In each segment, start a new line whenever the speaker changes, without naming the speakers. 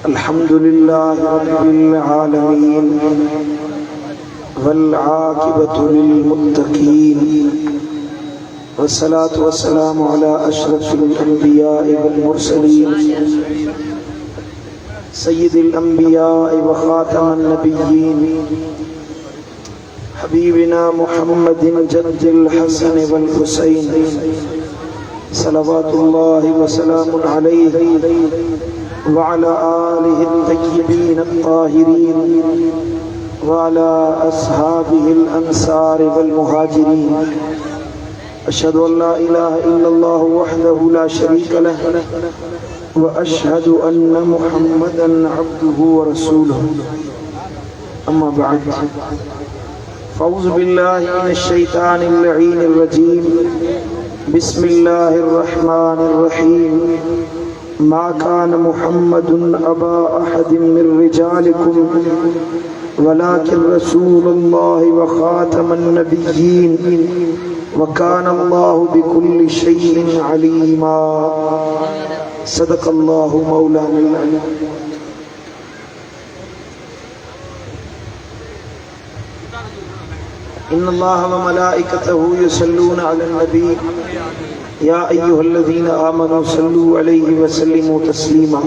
अल्हम्दुलिल्लाह रब्बिल आलमीन वल आक़िबतु लिल मुत्तक़ीन वस्सलातु वस्सलामु अला अशरफिल अंबिया वल मुरसलीन सय्यिदिल अंबिया व खातमन नबिय्यीन हबीबिना मुहम्मदिन जद्दिल हसन वल हुसैन सल्लल्लाहु व सल्लम अलैहि व अला आलिहि तय्यिबीन अत्ताहिरीन व अला अस्हाबिहिल अंसार वल मुहाजिरीन अशहदु अल्ला इलाहा इल्लल्लाहु वहदहु ला शरीका लहु व अशहदु अन्ना मुहम्मदन अब्दुहु व रसूलुहु अम्मा बअद फ़अऊज़ु बिल्लाहि मिनश शैतानिर लईनिर रजीम बिस्मिल्लाहिर रहमानिर रहीम मा कान मुहम्मदुन अबा अहदिम मिर रिजालिकुम वलाकिन रसूलुल्लाहि व खातमन नबिय्यीन व काना अल्लाहु बिकुल्लि शैइन अलीमा सदक़ल्लाहु मौलाना अज़ीम। इन्नल्लाह व मलाइकतहु युसल्लूना अलन नबी या अय्युहल्लज़ीना आमनू सल्लू अलैहि व सल्लिमू तस्लीमा।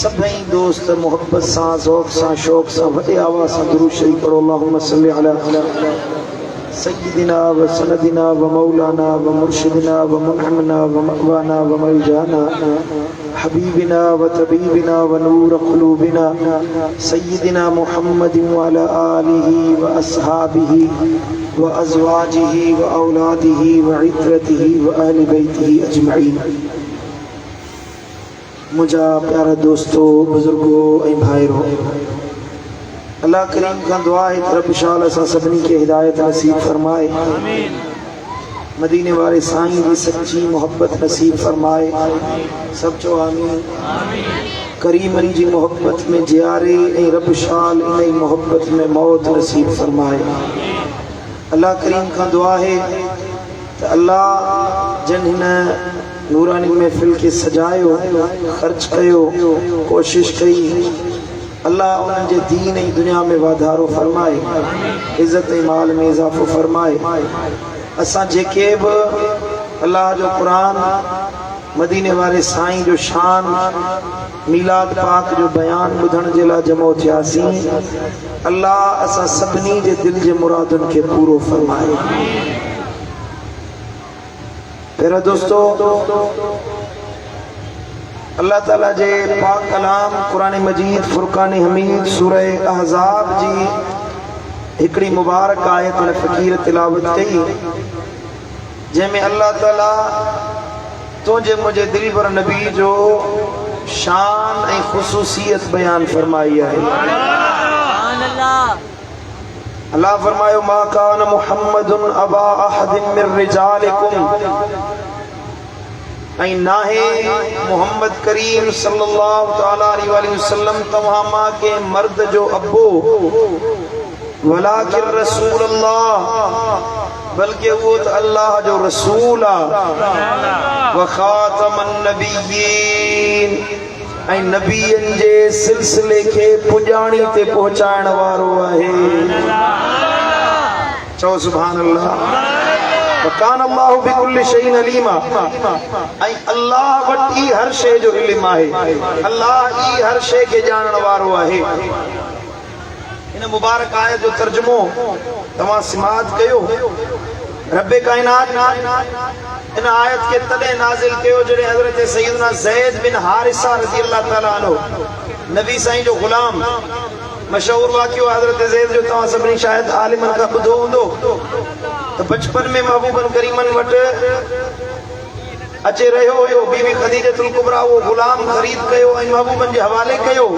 सभई दोस्त मोहब्बत सां ज़ौक़ सां शौक़ सां वॾे आवाज़ सां दुरूद शरीफ़ पढ़ो। अल्लाहुम्मा सल्लि अला सय्यिदिना व सनदिना व मौलाना व मुर्शिदिना व मुनअमिना व मअवाना व मलजाना हबीबिना व तबीबिना व नूर क़ुलूबिना सय्यिदिना मुहम्मदिन व अला आलिहि व अस्हाबिहि व अज़वाजिहि व औलादिहि व इत्रतिहि व अहलि बैतिहि अजमईन। मुझा प्यारा दोस्तों, बुजुर्गों ऐं भाइरों, अल्लाह करीम का दुआ है रब शाल असां सभिनी खे हिदायत नसीब फरमाए, मदीने वाले साईं की सच्ची मोहब्बत नसीब फरमाए। सब चो आमीन। करीमन जी मोहब्बत में जियारे ऐं रब शाल इन मोहब्बत में मौत नसीब फरमाए। अल्लाह करीम का दुआ है तो अल्लाह जन हिन नूरानी महफिल के सजायो, खर्च कयो, कोशिश कई, अल्लाह उनके दीन ऐं दुनिया में वाधारो फरमाए, इज़्ज़त ऐं माल में इजाफो फरमाए। असां जेके भी अल्लाह जो कुरान, मदीने वाले साईं जो शान, मीलाद पाक जो बयान ॿुधण जे लाइ जमो थियासीं, अल्लाह असां सभिनी जे दिल जे मुरादुनि खे पूरो फरमाए। मेरा दोस्तों, अल्लाह ताला जे पाक कलाम कुरान मजीद फुरकान हमीद सूरह अहज़ाब जी हिकड़ी मुबारक आयत ने फ़कीर तिलावत कई, जंहिंमें अल्लाह ताला तुंहिंजे मुंहिंजे दिलबर नबी जो शान ऐं ख़ुसूसियत बयान फरमाई आहे। अल्लाह फरमायो मा कान मुहम्मदुन अबा अहदिम मिर रिजालिकुम, ऐं नाहे मोहम्मद करीम सल्लल्लाहु तआला अलैहि वसल्लम तव्हां मां के मर्द जो अब्बो, वलाकिन रसूलुल्लाह, बल्कि वो तो अल्लाह जो रसूल आ, व खातमन नबिय्यीन, ऐं नबियन जे सिलसिले के पुजाणी ते पहुंचाइण वारो आहे। चओ सुभान अल्लाह। वकान अल्लाहु बिकुल्लि शैइन अलीमा, ऐं अल्लाह वटि हर शइ जो इल्म आहे, अल्लाह ई हर शइ के ॼाणण वारो आहे। इन मुबारक आयत जो तर्जुमो तव्हां सिमात कयो। रब्बे कायनात इन आयत के तॾहिं नाज़िल कयो जॾहिं हज़रत सैयदना ज़ैद बिन हारिसा रज़ी अल्लाह ताला अन्हु, नबी साईं जो गुलाम, मशहूर वाक़ियो हज़रत ज़ैद जो तव्हां सभिनी शायद आलिमन खां ॿुधो हूंदो तो बचपन में महबूबन करीमन वट अचे रहियो हुयो। बीबी खदीजतुल कुबरा वो गुलाम ख़रीद कयो ऐं महबूबन जे हवाले कयो।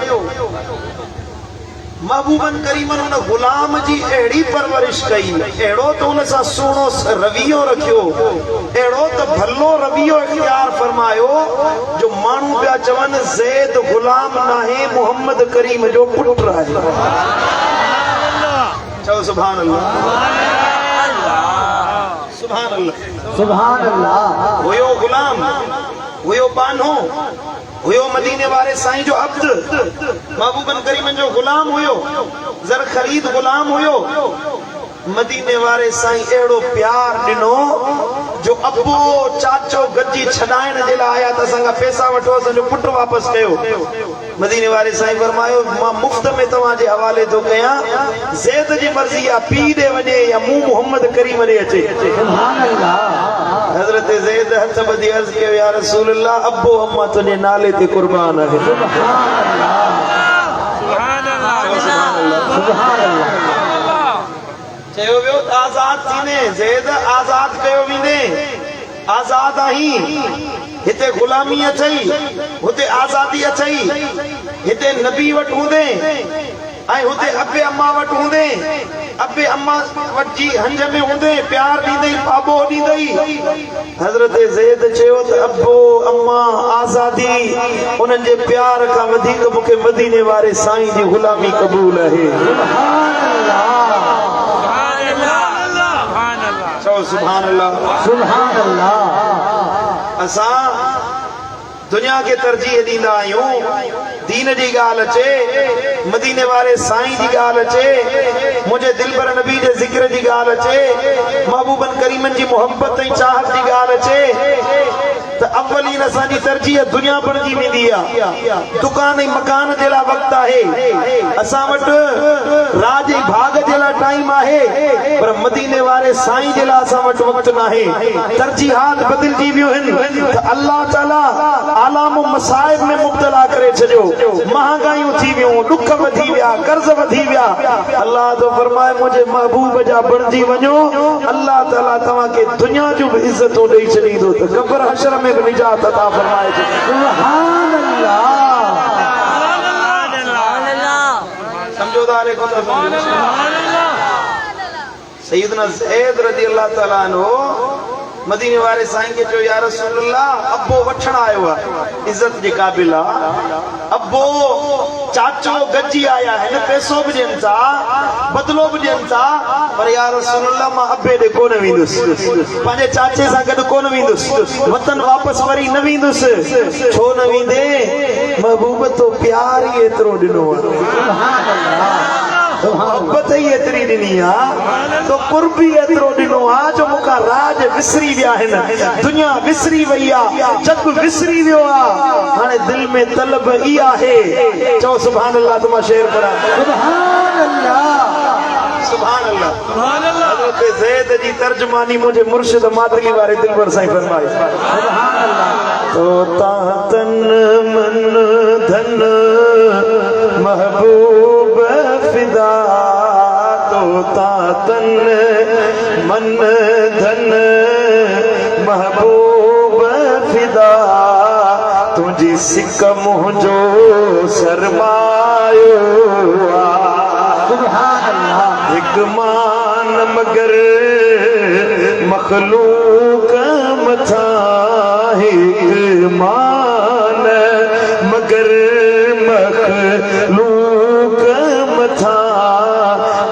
महबूबन करीमन उन गुलाम जी अहिड़ी परवरिश कई, अहिड़ो तो उन सां सुहिणो रवियो रखियो, अहिड़ो तो भलो रवियो इख्तियार फरमायो जो माण्हू पिया चवनि ज़ैद गुलाम नाहे, मोहम्मद करीम जो पुट आहे। चओ सुभान अल्लाह। सुभान अल्लाह। हुयो गुलाम हुयो बानो हुयो मदीने वारे साईं जो अब्द महबूबन करीमन जो गुलाम हुयो जर खरीद गुलाम हुयो मदीने वारे साईं एड़ो प्यार दिनो जो अबो चाचो गजी छडाइण जे लाइ आया त संगा पैसा वठो असांजो पुट वापस कयो मदीने वारे साईं फरमायो मां मुफ्त में तव्हां जे हवाले तो कया ज़ैद जी मर्जी या पी दे वने या मु मोहम्मद करीम ने अचे सुभान अल्लाह हजरत ज़ैद हथ बदी अर्ज कयो या रसूल अल्लाह अबो अम्मा तुझे नाले ते कुर्बान है सुभान अल्लाह सुभान अल्लाह सुभान अल्लाह चयो वियो आजाद थीने ज़ैद आजाद कयो विने आजाद आही हिते गुलामी अचई हुते आजादी अचई हिते नबी वट हुंदे आई हुते अबे अम्मा वट हुंदे अबे अम्मा वट जी हंज में हुंदे प्यार दींदई पाबो दींदई हजरत ज़ैद चयो त अबो अम्मा आजादी उनन जे प्यार का वधीक मुके मदीने वारे साईं जी गुलामी कबूल है सुभान अल्लाह सुभान अल्लाह सुभान अल्लाह असा दुनिया के तरजीह दींदा आहियूं दीन जी गाल अचे मदीने वाले साईं जी गाल अचे मुझे दिल पर नबी जे जिक्र जी गाल अचे महबूबन करीमन जी मोहब्बत ऐं चाहत जी गाल अचे त अवलीन असांजी तरजीह दुनिया बणजी वेंदी आहे दुकान ऐं मकान जे लाइ वक़्तु आहे असां वटि राज ऐं भाग जे लाइ टाइम आहे पर मदीने वारे साईं जे लाइ असां वटि वक़्तु न आहे तरजीहात बदिलजी वियूं आहिनि त अल्लाह ताला आलाम मसाइब में मुब्तला करे छॾियो महांगाइयूं थी वियूं दुख वधी विया कर्ज वधी विया अल्लाह तो फरमाए मुंहिंजे महबूब जा बणजी वञो अल्लाह ताला तव्हांखे दुनिया जूं बि इज़तूं ॾेई छॾींदो त क़ब्र हशर में भी निजात अता फरमाए सुभान अल्लाह समझोदार को सुभान अल्लाह सैयदना ज़ैद रज़ी अल्लाह ताला अन्हु मदीने वाले साईं के चयो या रसूल अल्लाह अब्बो वठण आयो आहे इज्जत जे क़ाबिल आहे अब्बो चाचो गजी आया है न पैसो भी ॾियनि था बदलो भी ॾियनि था पर या रसूल अल्लाह मां अब्बे ॾे कोन वेंदुसि पंहिंजे चाचे सां गॾु कोन वेंदुसि वतन वापसि वरी न वेंदुसि छो न वेंदे महबूब तो प्यार ही एतिरो ॾिनो आहे सुभान अल्लाह मोहब्बत ही एतरी ॾिनी आहे तो कुर्बी एतिरो ॾिनो आहे जो मूंखां राज विसरी विया आहिनि दुनिया विसरी वई आहे जग विसरी वियो आहे हाणे दिल में तलब ई आहे चओ सुभान अल्लाह तो मां शेर पढ़ा सुभान अल्लाह सुभान अल्लाह सुभान अल्लाह हज़रत ज़ैद जी तर्जुमानी मुझे मुर्शिद मादली वारे दिल पर साईं फरमाए सुभान अल्लाह तो ता तन मन धन महबूब फिदा तो ता तन मन धन महबूब फिदा तुझी सिक मुझो सरमायो सुभान अल्लाह एक मान मगर मखलूक मथा एक मान मगर मखलूक मथा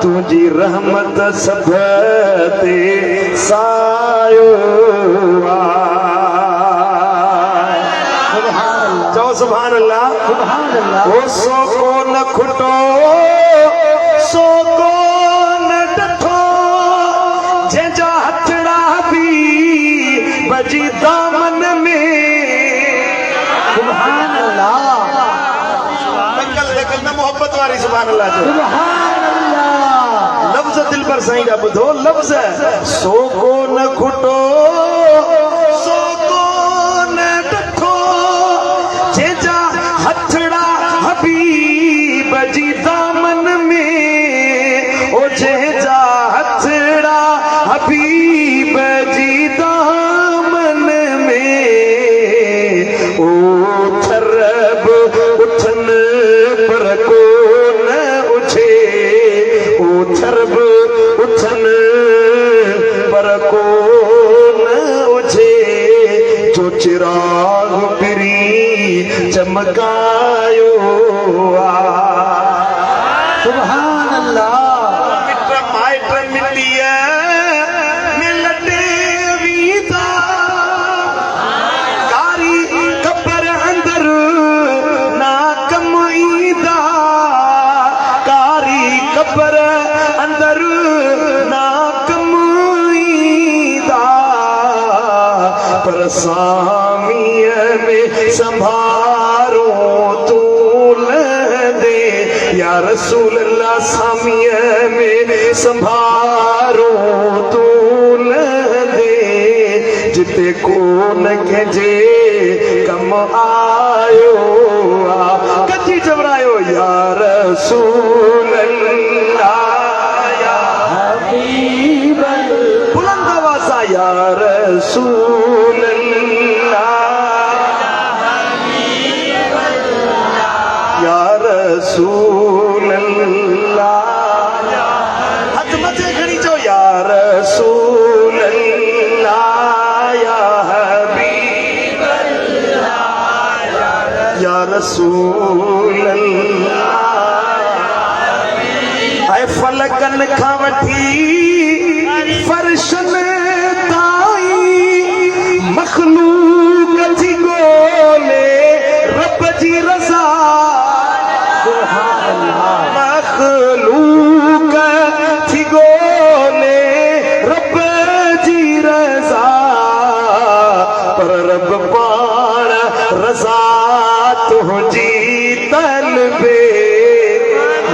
तुझी रहमत सब ते सायो सुभान अल्लाह सुभान अल्लाह ओ सो को न खुटो सो को न डठो जंहिंजा हथड़ा भी बजी दामन में सुभान अल्लाह न मोहब्बत वारी सुभान अल्लाह सुभान अल्लाह लफ्ज़ दिल पर साईं जा ॿुधो लफ्ज़ सो को न खुटो सो को न डठो जंहिंजा हथड़ा हबीब जी दामन में ओ जंहिंजा हथड़ा हबीब जी दामन में ओ थरब उठन पर को न उछे ओ थरब उठन पर को न उछे जो चिराग पिरी चमकायो सुभान अल्लाह मित्र माइट मिलिया मिलते वीता कारी रसूल अल्लाह सामिया में संभारो तू न दे जिते को न कजे कम आयो कथी जबरायो या रसूल अल्लाह या हबीब अल्लाह बुलंद आवाज़ या रसूल अल्लाह या रसूल अल्लाह हाथ मथे खड़ी जो या रसूल अल्लाह या हबीब अल्लाह या रसूल अल्लाह ऐ फलकन खां वठी फर्शन ताई मखलूक थी गोले रब जी रज़ा मखलूक थी गोले रब जी रज़ा पर रब पाण रज़ा तुझी तलबे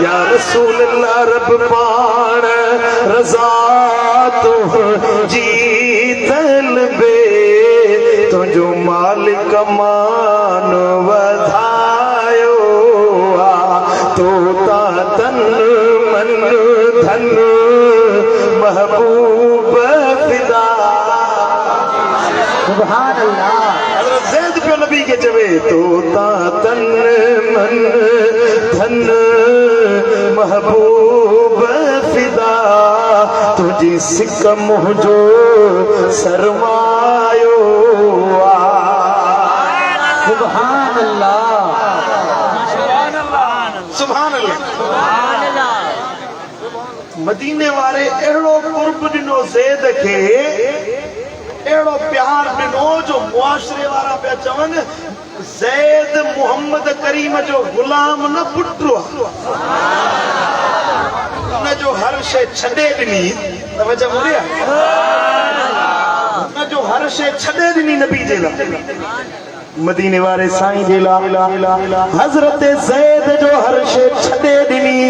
या रसूल अल्लाह रब पाण रज़ा तुझी तलबे तुझो मालिक मान वधायो तो ता तन मन धन महबूब फिदा सुभान अल्लाह हज़रत ज़ैद पे नबी के चवे तो ता तन मन धन महबूब फिदा तुझी सिक मुझो सरमायो सुभान अल्लाह सुभान अल्लाह मदीने वारे एड़ो कुर्ब दिनो ज़ैद के एड़ो प्यार दिनो जो मुआशरे वारा पे चवन ज़ैद मोहम्मद करीम जो गुलाम न पुटो न जो हर शे छड़े दिनी तवज्जो मुरिया न जो हर शे छड़े दिनी नबी जे ला मदीने वारे साईं जे ला हजरत ज़ैद जो हर शे छड़े दिनी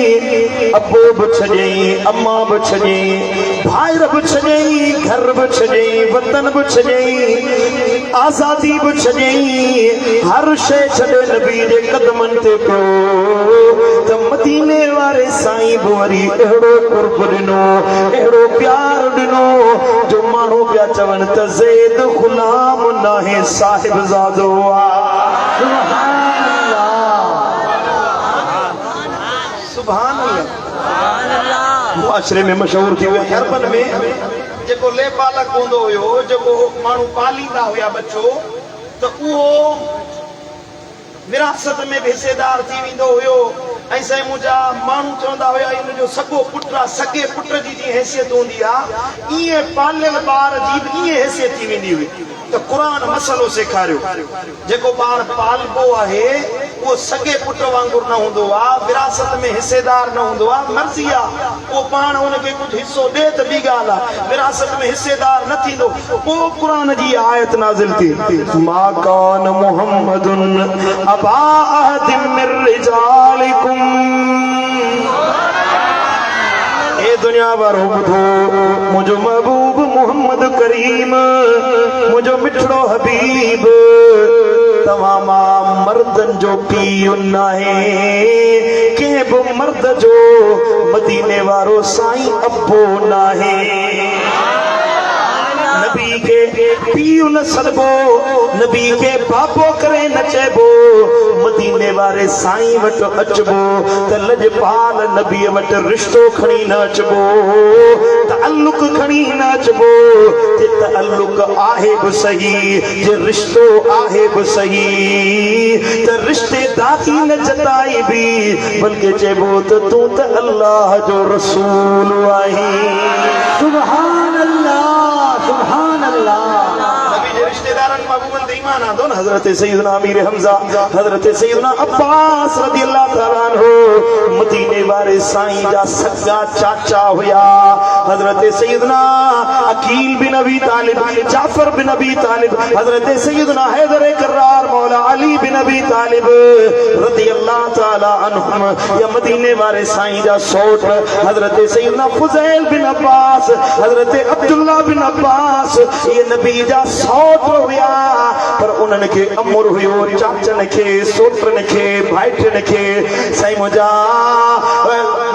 अबो बि छॾियईं अम्मा बि छॾियईं भाइर बि छॾियईं घर बि छॾियईं वतन बि छॾियईं आज़ादी बि छॾियईं हर शे छॾे नबी जे कदमनि ते पियो त मदीने वारे साईं बि वरी अहिड़ो कुर्ब ॾिनो अहिड़ो प्यार ॾिनो जो माण्हू पिया चवनि त ज़ैद ग़ुलाम नाहे साहिबज़ादो सुभान अल्लाह मुआशरे में मशहूर थी वियो अरबन में जेको ले बालक हूंदो हुयो जेको माण्हू पालींदा हुया बच्चो त उहो विरासत में भी हिस्सेदार थी वेंदो हुयो ऐं साईं मुंहिंजा माण्हू चवंदा हुया इन जो सॻो पुटु आहे सॻे पुट जी जीअं हैसियत हूंदी आहे ईअं पालियल ॿार जी बि ईअं हैसियत थी वेंदी हुई त क़ुरान मसलो सेखारियो जेको ॿार पालबो आहे उहो सॻे पुट वांगुरु न हूंदो आहे विरासत में हिस्सेदार न हूंदो आहे मर्ज़ी आहे उहो पाण हुनखे कुझु हिसो ॾे त ॿी ॻाल्हि आहे विरासत में हिस्सेदार न थींदो पोइ क़ुरान जी आयत नाज़िल थी मा कान मुहम्मदुन अबा अहदिम मिर रिजालिकुम ए दुनिया वारो ॿुधो मुंहिंजो महबूब मोहम्मद करीम मुंहिंजो मिठड़ो हबीब तव्हां मां मर्दन जो पीउ नाहे कंहिं बि मर्द जो मदीने वारो साईं अबो नाहे नबी के पीउ न सॾबो नबी के बाबो करे न चइबो मदीने वारे साईं वटि अचबो त लजपाल नबीअ वटि रिश्तो खणी न अचबो तअल्लुक खणी न अचबो ते तअल्लुक आहे बि सही जे रिश्तो आहे बि सही त रिश्तेदारी न जताई बि बल्कि चइबो त तूं त अल्लाह जो रसूल आहीं सुभान अल्लाह सुभान अल्लाह नबी जे रिश्तेदारनि मां ईमान आंदो न हजरत सैयदना अमीर हमजा हजरत सैयदना अब्बास रज़ी अल्लाह तआला अन्हु मदीने वाले साईं जा सगा चाचा हुया हजरत सैयदना अकील बिन अबी तालिब जाफर बिन अबी तालिब हजरत सैयदना हैदर कर्रार मौला अली बिन अबी तालिब रज़ी अल्लाह तआला अन्हुम या मदीने वाले साईं जा सोट हजरत सैयदना फुज़ैल बिन अब्बास हजरत अब्दुल्ला बिन अब्बास ये नबी जा सोट हुया पर उन्हनि खे अमुर हुयो चाचन खे सोटन खे भाइटन खे साईं मुंहिंजा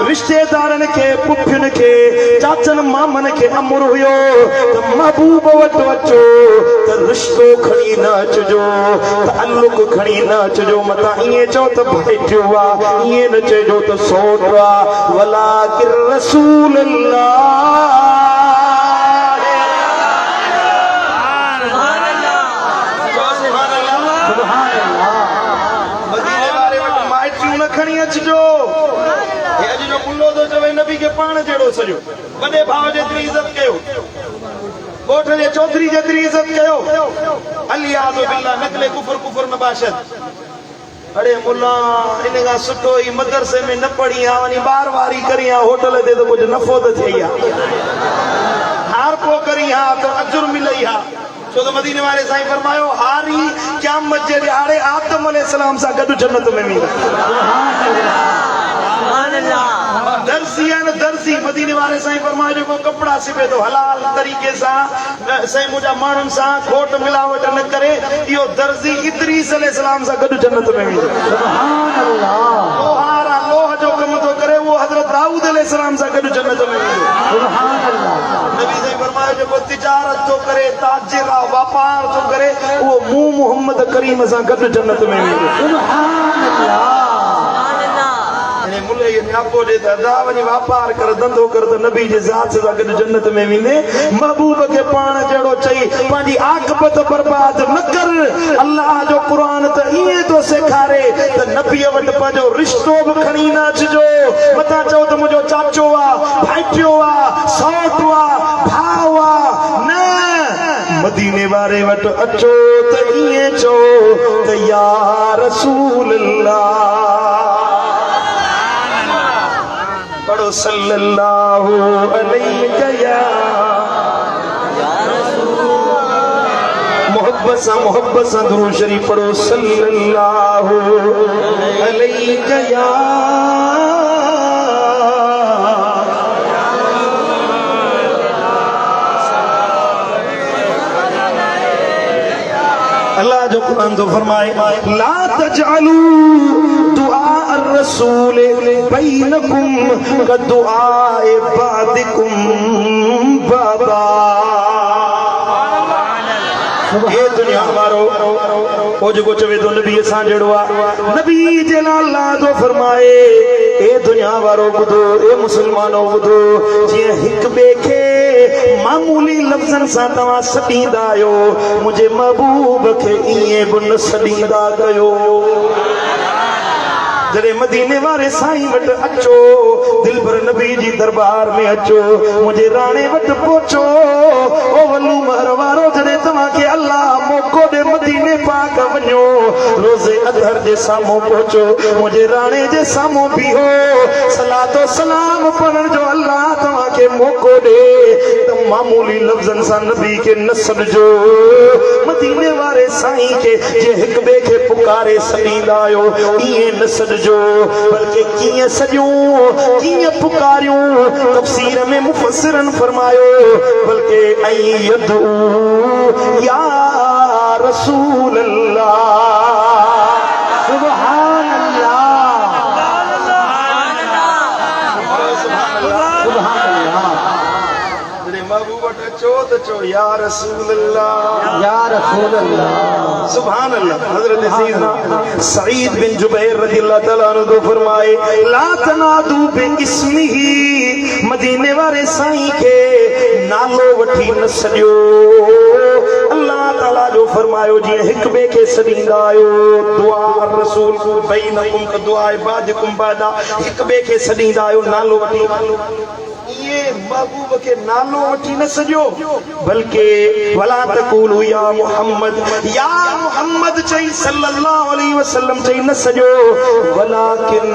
रिश्तेदारन खे पुफियुन खे चाचन मामन खे अमुर हुयो त महबूब वटि अचो त रिश्तो खणी न अचिजो ताल्लुक खणी न अचिजो मतां ईअं चओ त भाइटियो आहे ईअं न चइजो त सोट आहे वलाकिर रसूल अल्लाह नबी के पान जड़ो सजो वडे भाव जेतरी इज्जत कयो कोठ जे चौधरी जेतरी इज्जत कयो अलियाज़ु बिल्लाह नकले कुफर कुफर नबाशत अरे मुल्ला इनका सुठो ही मदरसे में न पढ़ी आ वनी बार वारी करी आ होटल दे तो कुछ नफो तो थई आ हार को करी आ तो अजर मिलई आ छो तो मदीने वाले साईं फरमायो हारी क़यामत जे दिहाड़े आदम अलैहिस्सलाम सा गड जन्नत में मिले दर्जी है न दर्जी मदीने वाले साईं फरमाए जो कपड़ा सिबे तो हलाल तरीके सा साईं मुझा मानुन सा खोट मिलावट न करे यो दर्जी इद्रीस अलैहिस्सलाम सा गड जन्नत में मिले सुभान अल्लाह लोहारा लोह जो कम तो करे वो हजरत दाऊद अलैहिस्सलाम सा गड जन्नत में मिले सुभान अल्लाह नबी साईं फरमाए जो तिजारत तो करे ताजिर व्यापार तो करे वो मुंह मोहम्मद करीम सा गड जन्नत में मिले सुभान अल्लाह मुले ये नापो दे दादा वनी व्यापार कर धंधो कर तो नबी जे जात से गड जन्नत में मिले महबूब के पान जड़ो चई पांजी आकबत बर्बाद न कर अल्लाह जो कुरान त इए तो सिखारे त नबी वट पाजो रिश्तो भी खणी न अचजो मता चओ त मुजो चाचो आ भाइटियो आ सौट आ भाव आ न मदीने वाले वट अचो त इए चओ त या रसूल अल्लाह पढ़ो सल्लल्लाहु अलैहि या मोहब्बत सा दुरूद शरीफ पढ़ो सल्लल्लाहु अलैहि या अल्लाह जो कुरान तो फरमाए ला तजअलू दुआ रसूल बैनकुम का दुआए बादिकुम बादा ये दुनिया वारो ओ जो चवे तो नबी असां जड़ो आ नबी जे अल्लाह जो फरमाए ए दुनिया वारो बुधो ए मुसलमानो बुधो जे हिक बे के मामूली लफ्जन सा तवा सटींदा आयो मुझे महबूब के इए गुन सडींदा गयो जरे मदीने वाले साईं वट अचो दिल भर नबी जी दरबार में अचो मुझे राणे वट पहुंचो ओ वलू महरवारो जरे तवा के अल्लाह मौको दे मदीने पाक वञो रोज़े अदहर जे सामो पहुंचो मुझे राणे जे सामो भी हो सलातो सलाम पढ़न जो अल्लाह तवा के मौको दे त मामूली लफ्जन सा नबी के न सडजो मदीने वाले साईं के जे हिक बे के पुकारे सडींदा आयो इए न सड जो बल्कि किए सजूं किए पुकारियूं तफसीर में मुफस्सिरन फरमायो बल्कि अयदू या रसूल अल्लाह सुभान अल्लाह सुभान अल्लाह तेरे महबूब अचो तो चो या रसूल अल्लाह सुभान अल्लाह हजरत सैयदना सईद बिन जुबैर रज़ियल्लाहु तआला अन्हु फरमाए ला तनादू बि इस्मिही मदीने वाले साईं के नालो वठी न सडियो अल्लाह ताला जो फरमायो जी हिक बे के सडींदा आयो दुआ रसूल बैनकुम का दुआ बादिकुम बादा हिक बे के सडींदा आयो नालो वठी ये महबूब के नालो वठी न सजो बल्कि वला तकूलु या मोहम्मद चई सल्लल्लाहु अलैहि वसल्लम चई न सजो वलाकिन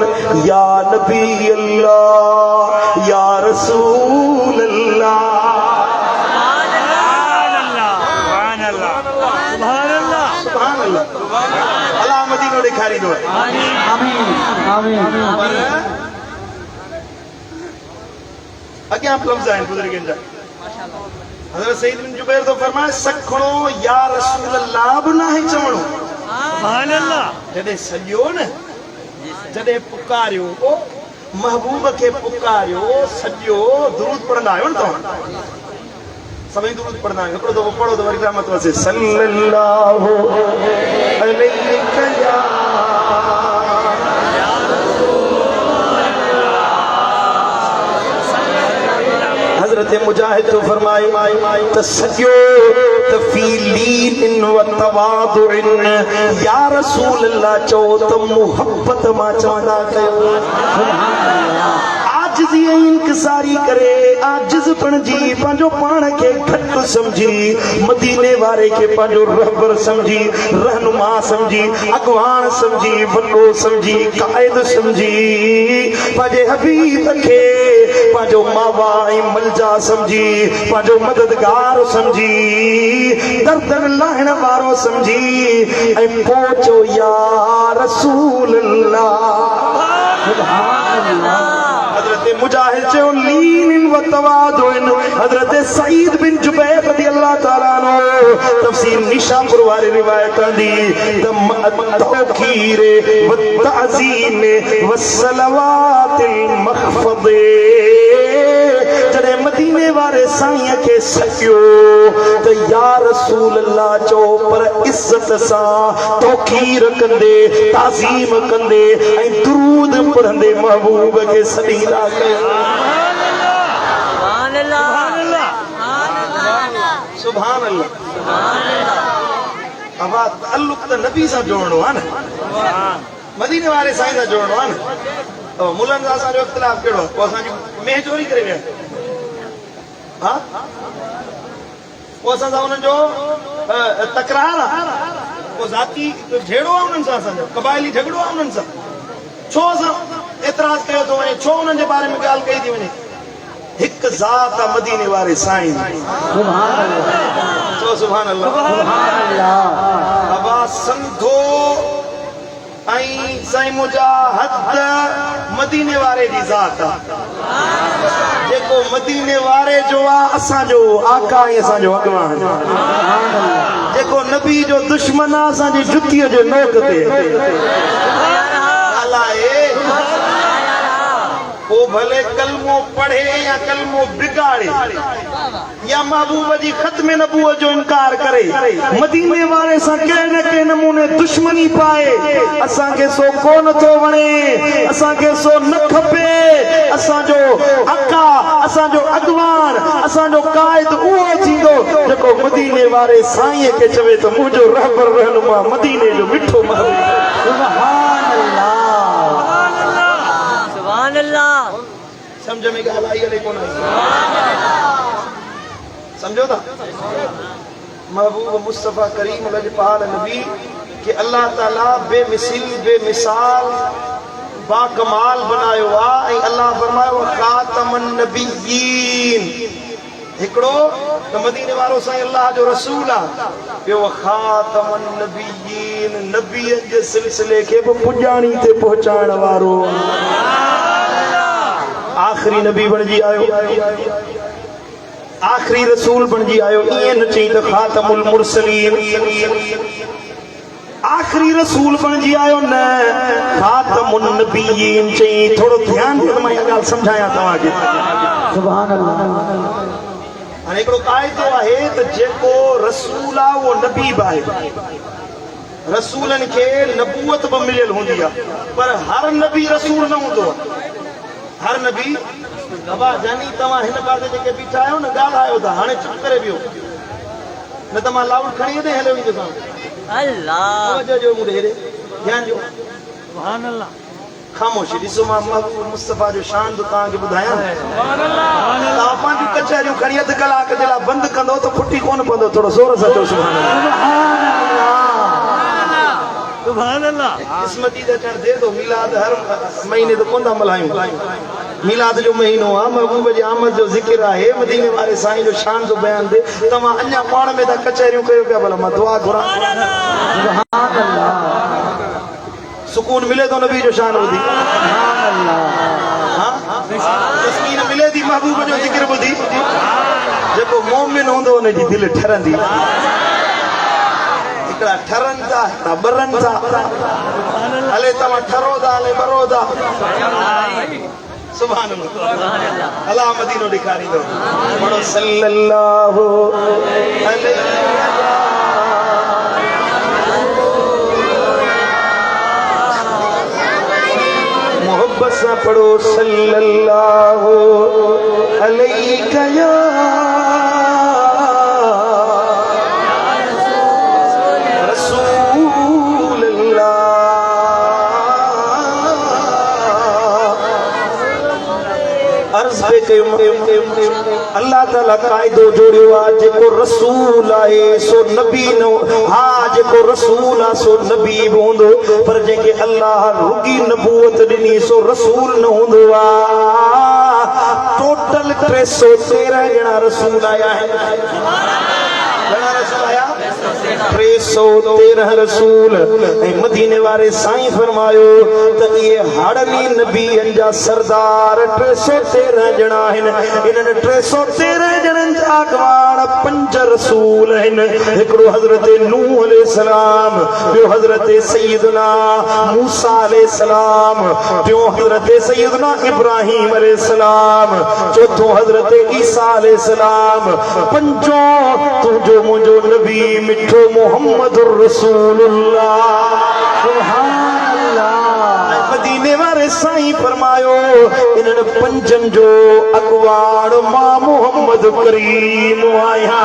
या नबी अल्लाह या रसूल अल्लाह मदीनो ॾेखारी दो अॻियां लफ़्ज़ आहिनि बुज़ुर्गनि जा हज़रत सईद बिन जुबैर तो फरमाए सखणो या रसूल अल्लाह बि नाहे चवणो सुभान अल्लाह जॾहिं सॼो न जॾहिं पुकारियो महबूब खे पुकारियो सॼो दुरूद पढ़ंदा आहियो न तव्हां सभई दुरूद पढ़ंदा आहियो हिकिड़ो दफ़ो पढ़ो त वरी रहमत वसे सल्लल्लाहु अलैहि या हजरत मुजाहिद तो फरमाए तसज्जो तफीलीन व तवादुन या रसूल अल्लाह चो त मोहब्बत मा चवंदा कयो आजिज़ी इंकिसारी करे आजिज़ पणजी पंहिंजो पाण खे घटि समझी मदीने वारे खे पंहिंजो रहबर समझी रहनुमा समझी अगवान समझी वॾो समझी क़ाइद समझी पंहिंजे हबीब खे पंहिंजो मावा ऐं मलजा समझी पंहिंजो मददगार समझी दर्दन लाहिण वारो समझी ऐं पहुचो या रसूल अल्लाह सुभान अल्लाह हजरत मुजाहिद चयो लीन व तवादुन हजरत सईद बिन जुबैर रज़ी अल्लाह तआला अन्हु तफसीर निशापुर वाली रिवायत दी तौकीर व तअज़ीम व सलवातिल मखफद जॾहिं मदीने वारे साईं खे सकियो त या रसूल अल्लाह चो पर इज्जत सां तौकीर कंदे ताज़ीम कंदे ऐं दुरूद पढ़ंदे महबूब खे सलीला कयो सुभान अल्लाह सुभान अल्लाह अब ताल्लुक त नबी सां जोड़नो आहे न मदीने वारे साईं सां जोड़नो आहे न मुलनि सां असांजो इख़्तिलाफ़ कहिड़ो आहे पोइ असांजी मेह चोरी करे विया हाँ वो असां सां उन्हनि जो तकरार आहे वो ज़ाती झेड़ो आहे उन्हनि सां असांजो क़बाइली झगड़ो आहे उन्हनि सां छो असां एतिराज़ कयो थो वञे छो उन्हनि जे बारे में ॻाल्हि कई थी वञे हिकु ज़ात आहे मदीने वारे साईं सुभान अल्लाह चओ सुभान अल्लाह सुभान अल्लाह अबा संधो ऐं साईं मुजाहिद मदीने वारे जी ज़ात आहे जेको मदीने वारे जो आहे असांजो आका ऐं असांजो अॻवान जेको नबी जो दुश्मन आहे असांजी जुतीअ जे नोक ते वो भले कलमो पढ़े या कलमो बिगाड़े या महबूब जी खत्म नबूवत जो इनकार करे मदीने वारे सां कंहिं न कंहिं नमूने दुश्मनी पाए असांखे सो कोन थो वणे असांखे सो न खपे असांजो अका असांजो अॻवान असांजो क़ाइद उहो थींदो जेको मदीने वारे साईं खे चवे त मुंहिंजो रहबर रहनुमा मदीने जो मिठो महबूब सुभान अल्लाह सुभान अल्लाह समझ में ॻाल्हि आई अले कोन समझो था महबूब मुस्तफ़ा करीम लजपाल नबी कि अल्लाह ताला बेमिसाल बाकमाल बनायो आहे ऐं अल्लाह फरमायो खातमन नबिय्यीन हिकिड़ो त मदीने वारो साईं अल्लाह जो रसूल आहे ॿियो खातमन नबिय्यीन नबीअ जे सिलसिले खे बि पुॼाणी ते पहुचाइण वारो आखिरी नबी बणजी आयो आखिरी रसूल बणजी आयो ईअं न चई त खातमुल मुरसलीन आखिरी रसूल बणजी आयो न खातमुन नबिय्यीन चई थोड़ो ध्यान ॾियो मां इहा ॻाल्हि सम्झायां तव्हांखे सुभान अल्लाह हाणे हिकिड़ो क़ाइदो आहे त जेको रसूल आहे उहो नबी बि आहे रसूलनि खे नबूवत बि मिलियल हूंदी आहे पर हर नबी रसूल न हूंदो आहे हर नबी बाबा जानी तव्हां हिन पासे जेके बीठा आहियो न ॻाल्हायो था हाणे चुप करे वियो न त मां लाउड खणी हेॾे हलियो ईंदोसांव अल्लाह जो मूं ॾे ध्यान ॾियो सुभान अल्लाह खामोशी ॾिसो मां महबूब मुस्तफ़ा जो शान तो तव्हांखे ॿुधायां तव्हां पंहिंजूं कचहरियूं खणी अधु कलाक जे लाइ बंदि कंदो त फुटी कोन पवंदो थोरो ज़ोर सां चओ सुभान अल्लाह क़िस्मती दा अचण दे दो मिलाद हर महीने तो कोन था मल्हायूं मिलाद जो महीनो आहे महबूब जी आमद जो ज़िक्र आहे मदीने वारे साईं जो शान जो बयान दे तव्हां अञा पाण में था कचहरियूं कयो पिया भला मां दुआ घुरां सुभान अल्लाह सुकून मिले तो नबी जो शान ॿुधी सुभान अल्लाह हां तस्कीन मिले थी महबूब जो ज़िक्र ॿुधी जेको मोमिन हूंदो उन जी दिलि ठरंदी हिकिड़ा ठरनि था हिकिड़ा ॿरनि था हले तव्हां ठरो था हले ॿरो था सुभान अल्लाह अल्लाह मदीनो ॾेखारींदो पढ़ो सल्लल्लाहु अलैहि मोहब्बत से पढ़ो सल्लल्लाहु अलैहि या रसूल अल्लाह अर्ज़ पे कयो अल्लाह ताला कायदो जोड़ियो आहे जेको रसूल आहे सो नबी न हा जेको रसूल आहे सो नबी बि हूंदो पर जेके अल्लाह रुगी नबूवत ॾिनी सो रसूल न हूंदो आहे टोटल 313 ॼणा रसूल आया आहिनि घणा रसूल आया 313 रसूल ऐं मदीने वारे साईं फरमायो त इहे हाड़नी नबीअनि जा सरदार 313 ॼणा आहिनि इन्हनि 313 ॼणनि जा अॻवान 5 रसूल आहिनि हिकिड़ो हज़रत नूह अलैहिस्सलाम ॿियो हज़रत सैयदना मूसा अलैहिस्सलाम टियों हज़रत सैयदना इब्राहीम अलैहिस्सलाम चौथों हज़रत ईसा अलैहिस्सलाम पंजों तुंहिंजो मुंहिंजो नबी मिठो मोहम्मद रसूलुल्लाह सुभान अल्लाह मदीने वारे साईं फरमायो इन्हनि 5 जो अॻवान मां मोहम्मद करीम आहियां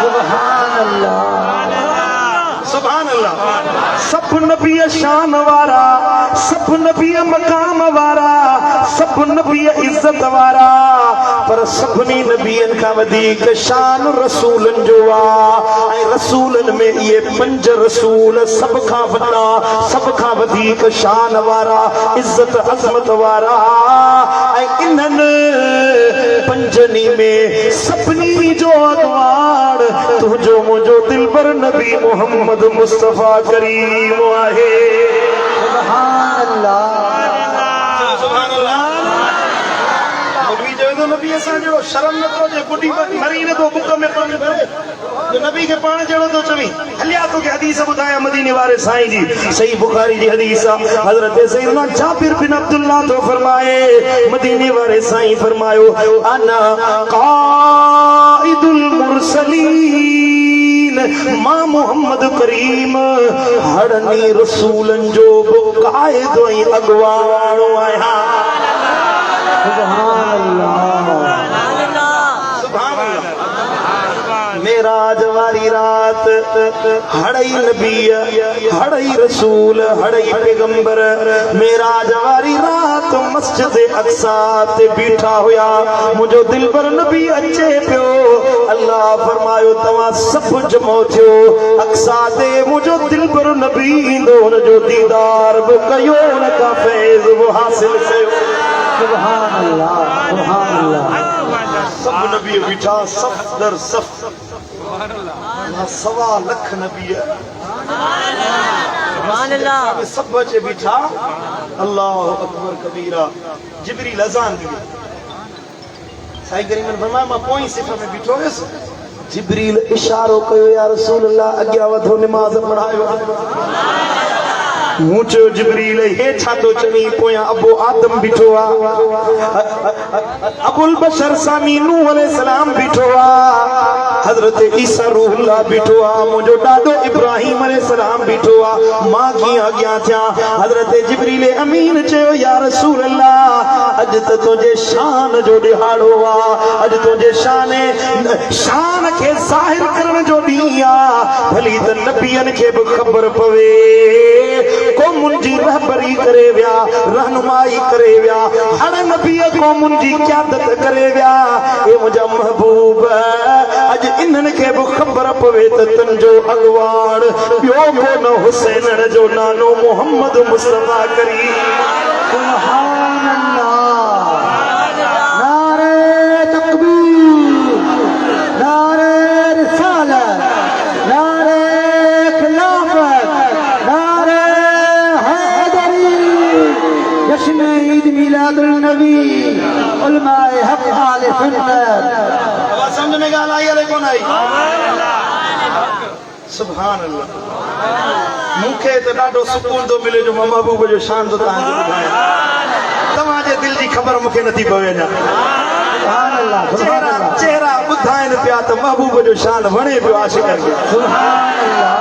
सुभान अल्लाह सुभान अल्लाह सब नबी शान वारा सब नबी मकाम वारा सब नबी इज्जत वारा पर सभनी नबियन का वधीक शान रसूलन जो ऐं रसूलन में ये 5 रसूल सब का वॾा सब का वधीक शान वारा इज्जत अज़मत वारा ऐं इन्हनि 5 में सभनी जो अॻवान तुंहिंजो मुंहिंजो दिलबर नबी मोहम्मद मुस्तफ़ा करीम आहे सुभान अल्लाह सुभान अल्लाह मौलवी जो नबी असां जो शर्म न थो जे गुडी मरी न थो बुक में कोन भरे जो नबी के पाण जहिड़ो थो चवी हलिया तो के हदीस ॿुधाया मदीने वारे साईं जी सही बुखारी जी हदीस हज़रत सैयदना जाबिर बिन अब्दुल्लाह तो फरमाए मदीने वारे साईं फरमायो अना काइदुल मुरसलीन मां मोहम्मद करीम हड़नी रसूलन जो कायद ऐं अॻवान आहियां सुभान अल्लाह सुभान अल्लाह मेराज वारी रात हड़ई नबी हड़ई रसूल हड़ई पैगंबर मेराज वारी रात मस्जिद अक्सा ते बीठा हुया मुंहिंजो दिलबर नबी अचे पियो अल्लाह फरमायो तव्हां सभु जमो थियो अक्सा ते मुंहिंजो दिलबर नबी ईंदो हुनजो दीदार बि कयो हुन खां फैज़ बि हासिल कयो सुभान अल्लाह सब नबी बीठा सफ दर सफ सुभान अल्लाह 1.25 लाख नबी सुभान अल्लाह सब बचे बीठा अल्लाह अकबर कबीरा जिब्रील अज़ान दी साईं करीम फरमाया मां पोई सिफ़ में बीठो हुयुसि जिब्रील इशारो कयो या रसूल अल्लाह अॻियां वधो निमाज़ पढ़ायो मूं चयो जिब्रील हे छा थो चवी पोयां अबो आदम बीठो आहे अबुल बशर सामी नूह अलैहिस्सलाम बीठो आहे हज़रत ईसा रूहुल्लाह बीठो आहे मुंहिंजो ॾाॾो इब्राहीम अलैहिस्सलाम बीठो आहे मां कीअं अॻियां थियां हज़रत जिब्रील अमीन चयो या रसूल अल्लाह अॼु त तुंहिंजे शान जो ॾिहाड़ो आहे अॼु तुंहिंजे शान खे ज़ाहिर करण जो ॾींहुं आहे भली त नबियनि खे बि ख़बर पवे को मुंजी रहबरी करे व्या रहनुमाई करे व्या हर नबी को मुंजी क़यादत करे व्या ए मुझा महबूब अज इन्हन के भी खबर पवे त तुंजो अगवान ॿियो को न हुसैन जो नानो मोहम्मद मुस्तफा करी सुभान अल्लाह नारे तकबीर नारे रिसालत नारे खिलाफत नारे हैदरी जश्न ईद मिलादुल नबी उलमाए हक आले सुन्नत अब समझ में गाल आई है कौन आई सुभान अल्लाह मूंखे तो ॾाढो सुकून थो मिले जो महबूब जो शान थो तव्हांखे ॿुधायां तव्हांजे दिल जी ख़बर मूंखे नथी पवे अञा सुभान अल्लाह चेहरा ॿुधाइनि पिया त महबूब जो शान वणे पियो आशिक़नि खे सुभान अल्लाह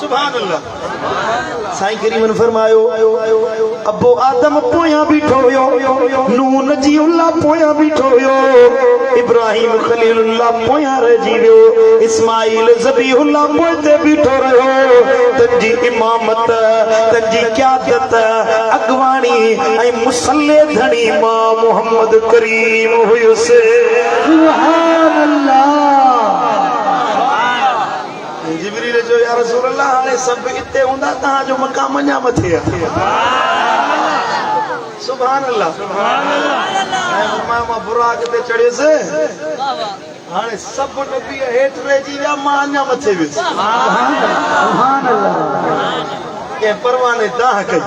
सुभान अल्लाह साईं करीमन फरमायो अबो आदम पोयां बीठो हुयो नूह नजीउल्लाह पोयां बीठो हुयो इब्राहिम खलीलुल्लाह पोयां रहिजी वियो इस्माइल ज़बीहुल्लाह पोइते बीठो रहियो तंजी इमामत तंजी क़यादत अगवाणी ऐं मुसल्ले धणी मां मोहम्मद करीम हुयुसि सुभान अल्लाह जिब्रील जो या रसूल अल्लाह हाणे सब इते हुंदा तहां जो मकाम अञा मथे आहे सुभान अल्लाह ऐं मां बुराक ते चढ़ियसि हाणे सब नबी हेठ रहिजी विया मां अञा मथे वियुसि सुभान अल्लाह के परवाने दाह कई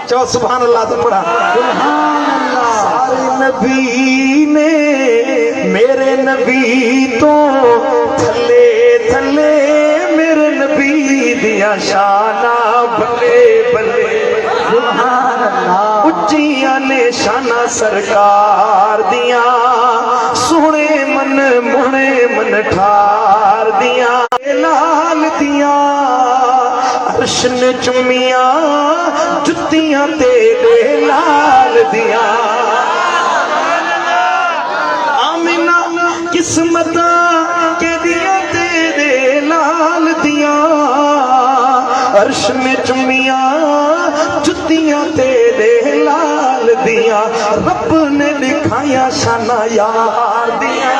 चो सुभान अल्लाह तो पढ़ा सुभान अल्लाह सारे नबी ने मेरे नबी तो थले थले मेरे नबी दिया शाना बल्ले बल्ले सुभान अल्लाह उच्चियां ने शाना सरकार दिया सोने मन मुने मन ठार दिया लाल दिया अर्श ने चुमिया जुतियां तेरे लाल दिया आमिना किस्मत के दिया तेरे लाल दिया अर्श में चुमिया जुतियां तेरे लाल दिया रब ने दिखाया शाना यार दिया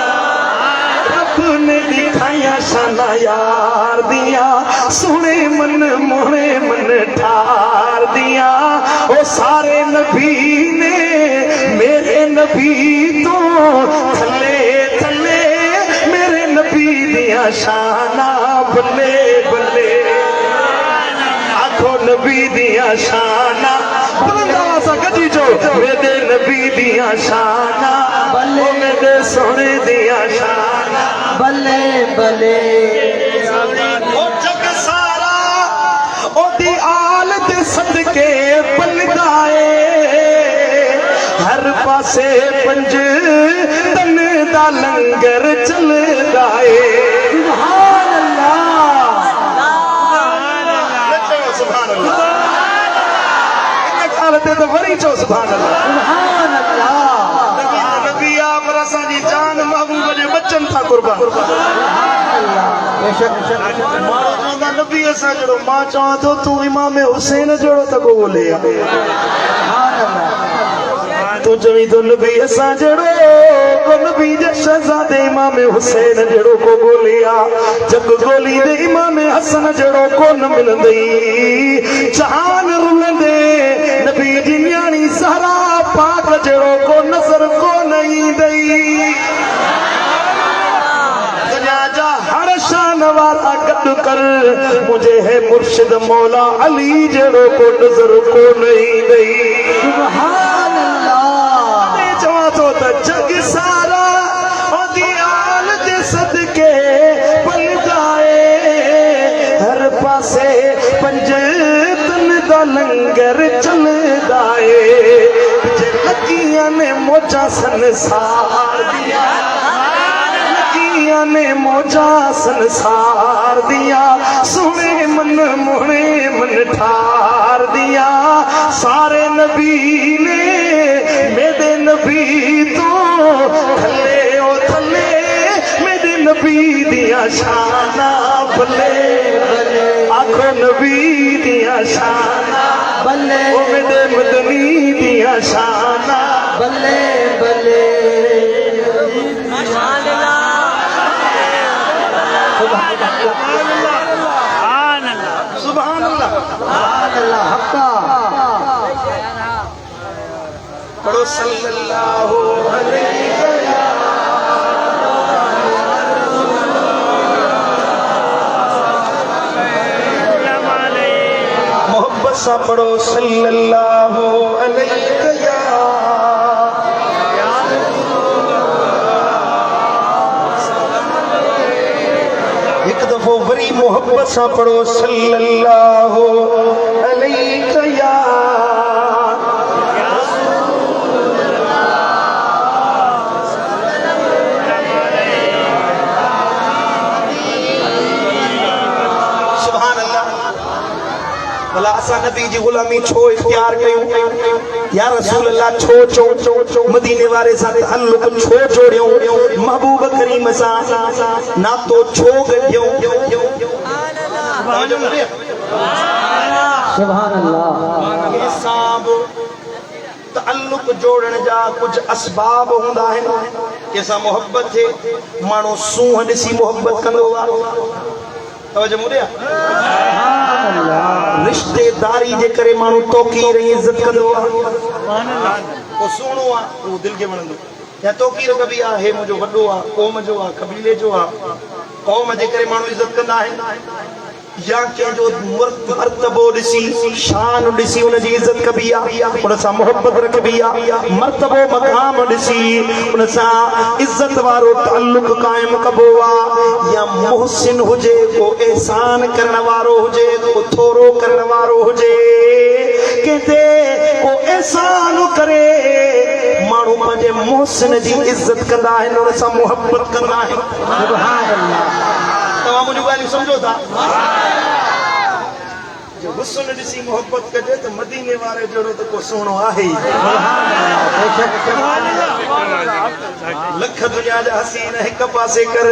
ने दिखाया शाना यार दिया सुने मन मोहने मन ठार दिया ओ सारे नबी ने मेरे नबी तो थले थले मेरे नबी दिया शाना बल्ले बल्ले आखो नबी दिया शाना बुलंदा सा गजी जो मेरे नबी दिया शाना बल्ले मेरे सोने दिया शाना बल्ले बल्ले ओ जग सारा ओदी आल दे सदके बलदाए हर पासे पंज तन दा लंगर चलदा है सुभान अल्लाह सुभान अल्लाह इन हालत ते वरी चो सुभान अल्लाह नबी आप रसा जी जान महबूब जे बच्चन था कुर्बान बेशक मारो चवंदा नबी असां जहिड़ो मां चवां थो तूं इमाम हुसैन जहिड़ो त को ॻोल्हे तूं चवीं थो नबी असां जहिड़ो को नबी जे शहज़ादे इमाम हुसैन जहिड़ो को ॻोल्हे जग ॻोल्हींदे इमाम हसन जहिड़ो कोन मिलंदई जहान रुलंदे नबी जी न्याणी ज़हरा पाक जहिड़ो को नज़र कोन ईंदई हर शान वाला गद कर मुझे है मुर्शिद मौला अली जड़ो को नजर को नहीं गई सुभान अल्लाह ने चवा तो जग सारा ओदियाल दे सदके पल जाए हर पासे पंज तन दा लंगर चल जाए लगियां ने मोजा संसार दिया ने मोजा संसार दिया सुने मन मोहने मन ठार दिया सारे नबी ने मेरे नबी तो थले ओ थले मेरे नबी दिया शाना बल्ले बल्ले आखो नबी दिया शाना बल्ले ओ मेरे मदनी दिया शाना बल्ले बल्ले सुभान अल्लाह सुभान अल्लाह सुभान अल्लाह हक्का पढ़ो सल्लल्लाहु अलैहि मोहब्बत सा पढ़ो सल्लल्लाहु अलैहि एक दफो वरी मोहब्बत सा पढ़ो सल्लल्लाहु अलैहि भला असा नबी जी गुलामी छो इख्तियार कयूं या रसूल अल्लाह छो छो मदीने वारे साथ ताल्लुक छो जोड़ियो महबूब करीम सा ना तो छो गयो सुभान अल्लाह हिसाब ताल्लुक जोड़न जा कुछ असबाब हुंदा है केसा मोहब्बत थे मानो सूह दिसी मोहब्बत कंदो तवज्जो मुरिया रिश्तेदारी जे करे मानू तोकीर इज्जत कंदो सुभान अल्लाह को सुणो आ वो दिल के वणंदो या तोकीर कबी आ हे मुजो वडो आ कौम जो आ कबीले जो आ कौम जे करे मानू इज्जत कंदा है या के जो मर्तबो दिसी शान दिसी उन जी इज्जत कबी आ उन सा मोहब्बत रखबी आ मर्तबो मकाम दिसी उन सा इज्जत वारो ताल्लुक कायम कबो आ या मुहसिन हुजे को एहसान करण वारो हुजे को थोरो करण वारो हुजे कहते को एहसान करे मानू पंजे मुहसिन जी इज्जत कंदा है उन सा मोहब्बत कंदा है सुभान अल्लाह तवा मुझे गाली समझो था जो हुस्न दिसी मोहब्बत कजे तो मदीने वाले जड़ो तो को सुनो आहे लख दुनिया जा हसीन एक पासे कर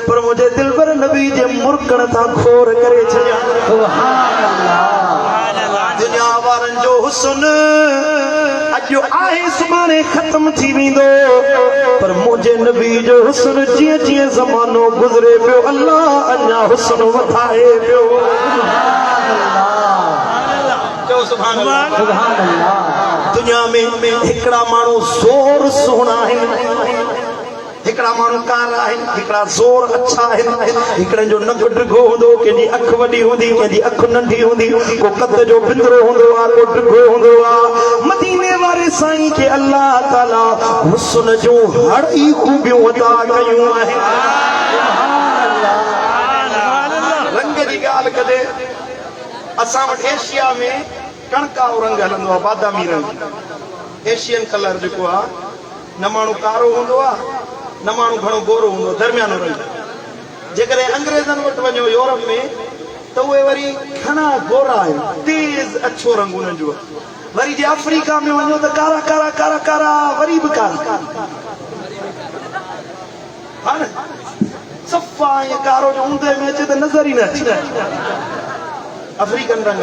पर मुझे दिल पर नबी जे मुरकण था खोर करे छया सुभान अल्लाह दुनिया वारन जो हुस्न अजो आहे सुबाने खत्म थी विंदो पर मुझे नबी जो हुस्न जिए जिए जमानो गुजरे पियो अल्लाह अन्या हुस्न वधाए पियो सुभान अल्लाह सुभान अल्लाह दुनिया में हिकड़ा मानो जोर सोना है हिकड़ा मानो कारा है हिकड़ा जोर अच्छा है हिकड़े जो नक ड्रिगो हुंदो केजी अख वडी हुंदी केजी अख नंढी हुंदी को कद जो बिंदरो हुंदो आ को ड्रिगो हुंदो आ मदीने वाले साईं के अल्लाह ताला हुस्न जो हर ई खूबियों अता कयूं है सुभान अल्लाह रंग दी गाल कदे असा वट एशिया में कणका रंग हलंदो आ बादामी रंग एशियन कलर जेको आ न माण्हू कारो हूंदो आ न माण्हू घणो गोरो हूंदो दरमियानो रंग जेकरे अंग्रेजन वटि वञो यूरोप में तो उहे वरी घणा गोरा आहिनि तेज अछो रंग उन्हनि जो वरी जे अफ्रीका में वञो त कारा कारा कारा कारा वरी बि कारा हा न सफ़ा ऐं कारो जो ऊंदे में अचे त नज़र ई न अचे अफ्रीकन रंग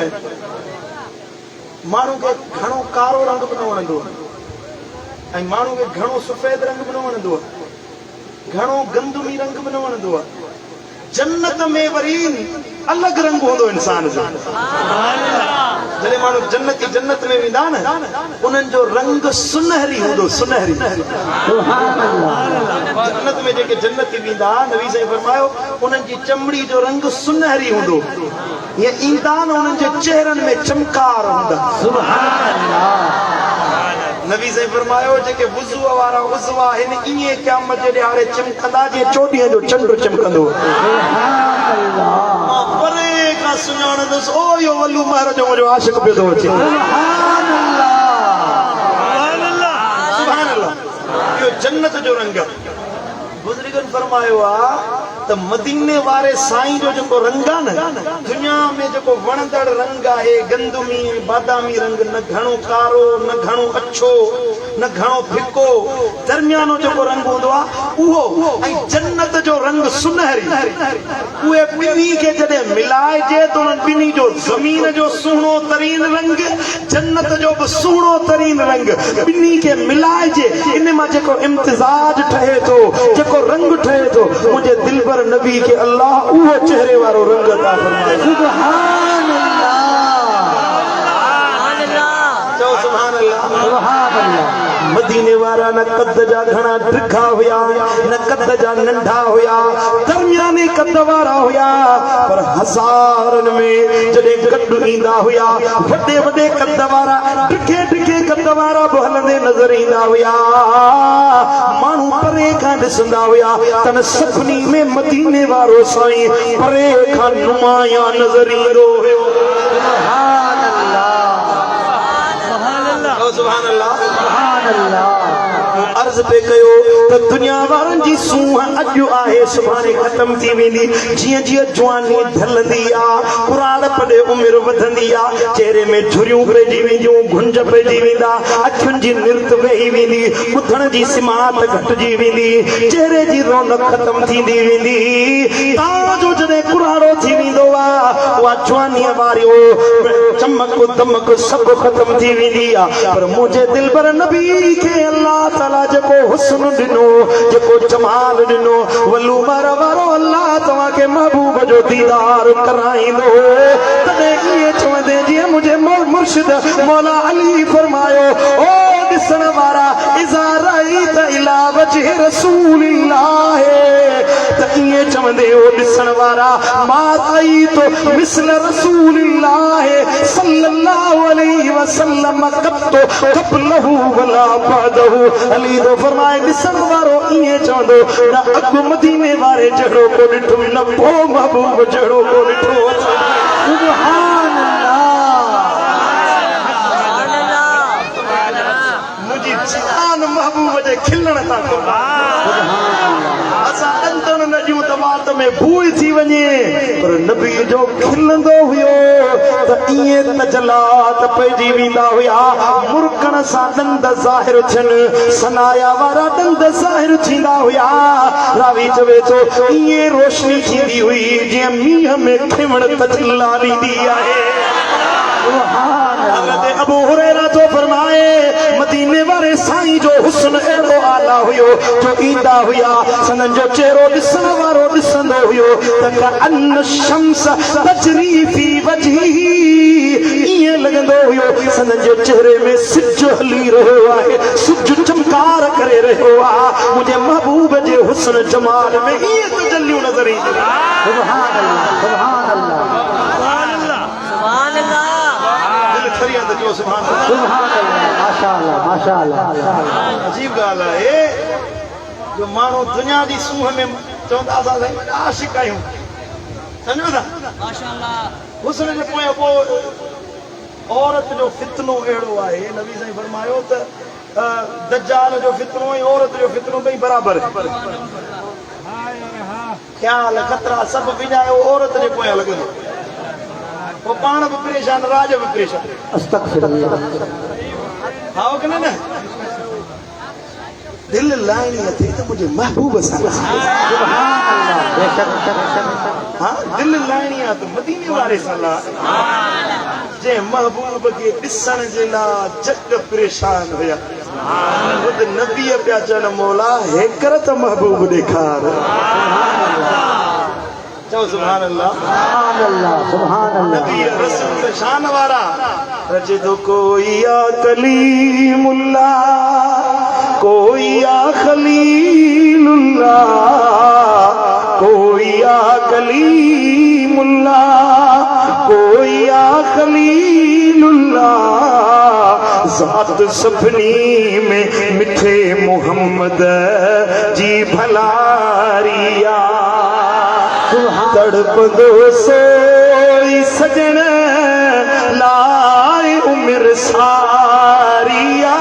माण्हू खे घणो कारो रंग बि न वणंदो ऐं माण्हू खे घणो सफ़ेद रंग बि न वणंदो घणो गंदमी रंग बि न वणंदो आहे जन्नत में वरी अलग रंग होंदो इंसान जो जॾहिं माण्हू जन्नत में वेंदा न उन्हनि जो रंग सुनहरी हूंदो सुनहरी जन्नत में जेके जन्नती वेंदा नबी साईं फरमायो उन्हनि जी चमड़ी जो रंग सुनहरी हूंदो ये ईंदा न उन्हनि जे चेहरनि में चमकार हूंदा सुभान अल्लाह नबी साईं फरमायो जेके वुज़ू वारा उज़वा आहिनि ईअं क़यामत जे ॾियारे चमकंदा जीअं चोॾींहं जो चंड चमकंदो सुभान अल्लाह मां परे खां सुञाणंदुसि ओ यो वल्लू महर जो मुंहिंजो आशिक़ पियो थो अचे सुभान अल्लाह सुभान अल्लाह सुभान अल्लाह इहो जन्नत जो रंग बुज़ुर्गनि फरमायो आहे तो मदीने वारे साईं जो जो रंग आ न दुनिया में जो वणदड़ रंग है गंदमी बादामी रंग न घणो कारो न घणो अच्छो न घणो फिको दरमियानो जो रंग होंदो आ उहो ऐं जन्नत जो रंग सुनहरी उहे बिनी के जदे मिलाए जे तो बिनी जो जमीन जो सुहिणो तरीन रंग जन्नत जो भी सुहिणो तरीन रंग बिनी के मिलाए जे इन मां जेको इम्तिजाज ठहे तो जेको रंग ठहे तो मुझे दिलबर नबी के अल्लाह उहो चेहरे वारो रंग अता फरमाए। सुभान अल्लाह चो सुभान अल्लाह सुभान अल्लाह। मदीने वारा न कद जा घणा ड्रिखा हुया न कद जा नंढा हुया दरमियाने कद वारा हुया पर हज़ारन में जडे गड्डू ईंदा हुया वडे वडे कद वारा ड्रिखे ड्रिखे कद वारा हलंदे नजर ईंदा हुया मानू परे खां ॾिसंदा हुया तन सभिनी में मदीने वारो साईं परे खां नुमाया नजर ईंदो हुयो। सुभान अल्लाह सुभान अल्लाह सुभान अल्लाह। अर्ज पे कयो तो दुनिया वारन जी सूह अॼु आहे सुभाणे खत्म थी वेंदी जीअं जीअं जवानी ढलंदी आ कुराड़ पड़े उमिरि वधंदी आ चेहरे में झुरियूं पइजी वेंदियूं घुंज पइजी वेंदा अखियुनि जी निर्त वेही वेंदी ॿुधण जी सिमात घटिजी वेंदी चेहरे जी रौनक खत्म थींदी वेंदी ताजो जॾहिं कुराड़ो थी वेंदो आहे उहा जवानीअ वारियो चमक दमक सभु खत्म थी वेंदी आहे पर मुंहिंजे दिलबर नबी खे अल्लाह ताला जेको हुस्न ॾिनो जेको जमाल ॾिनो वलू मार वारो अल्लाह तव्हांखे महबूब जो दीदार कराईंदो तॾहिं कीअं चवंदे जीअं मुंहिंजे मुर्शिद मौला अली फरमायो ओ ॾिसण वारा इज़ा रअयत इला वजहि रसूलिल्लाह त ईअं चवंदे ओ ॾिसण वारा मा आई तो मिसल रसूलिल्लाह सल्लल्लाहु अलैहि वसल्लम कतो क़ब्लहु वला बअदहु। अली तो फरमाए ॾिसण वारो ईअं चवंदो न अॻु मदीने वारे जहिड़ो को ॾिठो न पोइ महबूब जहिड़ो को ॾिठो। सुभान अल्लाह मुंहिंजी जान महबूब जे खिलण तां असां अंदर न ॾियूं त वात में भूल थी वञे पर नबी जो खिलंदो हुयो त ईअं तजलात पइजी वेंदा हुया मुर्कण सां ॾंद ज़ाहिर थियनि सनाया वारा ॾंद ज़ाहिर थींदा हुया रावी चवे थो ईअं रोशनी थींदी हुई जीअं मींहं में खिवण तजला ॾींदी आहे। हज़रत अबू हुरैरा तो फरमाए मदीने वारे साईं जो हुस्न एड़ो आला हुयो जो ईंदा हुया संदन जो चेहरो ॾिसण वारो ॾिसंदो हुयो त अन शम्स तजरी फी वजही ईअं लॻंदो हुयो संदन जो चेहरे में सिज हली रहियो आहे सिज चमकार करे रहियो आहे मुंहिंजे महबूब जे हुस्न जमाल में ईअं तजल्लियूं नज़र ईंदियूं। सुभान अल्लाह सुभान अल्लाह सुभान अल्लाह सुभान अल्लाह माशाअल्लाह माशाअल्लाह। अजीब ॻाल्हि आहे जो माण्हू दुनिया जी सूह में चवंदा असां साईं आशिक़ आहियूं सम्झो था माशाअल्लाह हुस्न जे पोइ औरत जो फितनो अहिड़ो आहे नबी साईं फरमायो त दज्जाल जो फितनो ऐं औरत जो फितनो ॿई बराबरि ख़्याल ख़तरा सभु विञायो औरत जे पोयां लॻंदो वो पान भी परेशान राज भी परेशान अस्तगफिरुल्लाह हाँ कि न दिल लाइनी थी तो मुझे महबूब सुभान अल्लाह बेशक हाँ दिल लाइनी तो मदीने वाले सलाह जे महबूब के ॾिसण जे लाइ जग परेशान हुया खुद नबी पिया चवनि मौला हेकर त महबूब ॾेखार। सुभान अल्लाह सुभान अल्लाह सुभान अल्लाह। नबी रसूल शान वारा रजे तो कोई या कलीमुल्लाह कोई या खलीलुल्लाह कोई या कलीमुल्लाह कोई या खलीलुल्लाह ज़ात सभिनी में मिठे मोहम्मद जी भलारिया तड़पदो सोई सजन लाए उम्र सारिया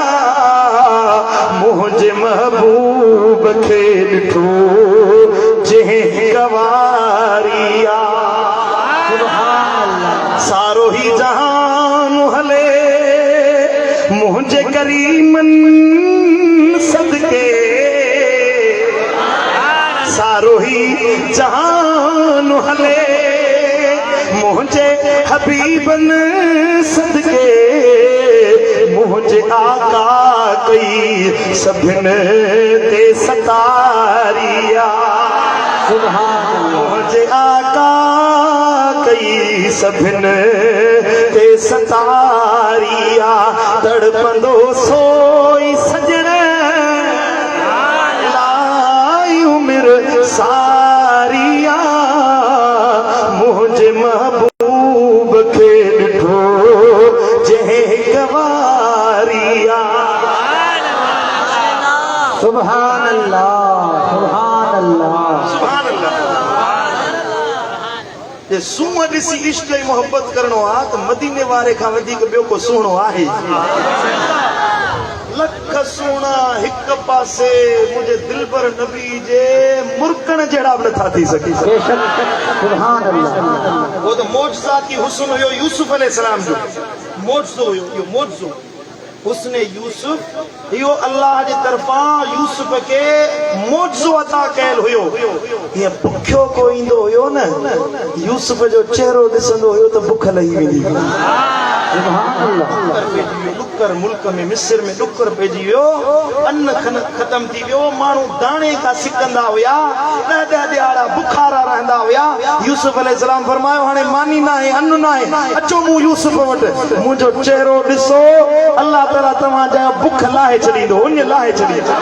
मुझे महबूब खे ॾिठो जंहिं मुझे करीमन सदके सारो ही जहान हले मुझे हबीबन सदके मुझे आका कई सभिन ते सतारिया मुझे आका कई सभिन ते सतारिया तड़पंदो सोई सजण लाई उम्र सारिया मुझे महबूब खे ॾिठो जंहिं गवारिया
सुभान अल्लाह सुभान अल्लाह
सुभान अल्लाह जे सूंहं ॾिसी इश्क ऐं मोहब्बत करणो आहे त मदीने वारे खां वधीक ॿियो को सुहिणो आहे लख सुहिणा हिक पासे मुंहिंजे दिलबर नबी जे मुर्कण जहिड़ा बि नथा थी सघी
बेशक सुभान अल्लाह
वो तो मौजज़ाती हुस्न हुयो यूसुफ अलैहिस्सलाम जो मौजज़ो हुयो इहो मौजज़ो हुस्न यूसुफ इहो अल्लाह जे तरफ़ां यूसुफ खे मौजज़ो अता कयल हुयो हीअं बुखियो को ईंदो हुयो न यूसुफ जो चेहरो ॾिसंदो हुयो त बुख लही वेंदी ॾुकर मुल्क में मिस्र में ॾुकर पइजी वियो अन्न ख़तम थी वियो माण्हू दाणे खां सिकंदा हुया ॾह ॾियारा बुखारा रहंदा हुया यूसुफ अलैहिस्सलाम फरमायो हाणे मानी न आहे अन्न न आहे अचो मूं यूसुफ वटि मुंहिंजो चेहरो ॾिसो अल्लाह ताला तव्हांजा बुख लाहे छॾींदो उन लाहे छॾींदो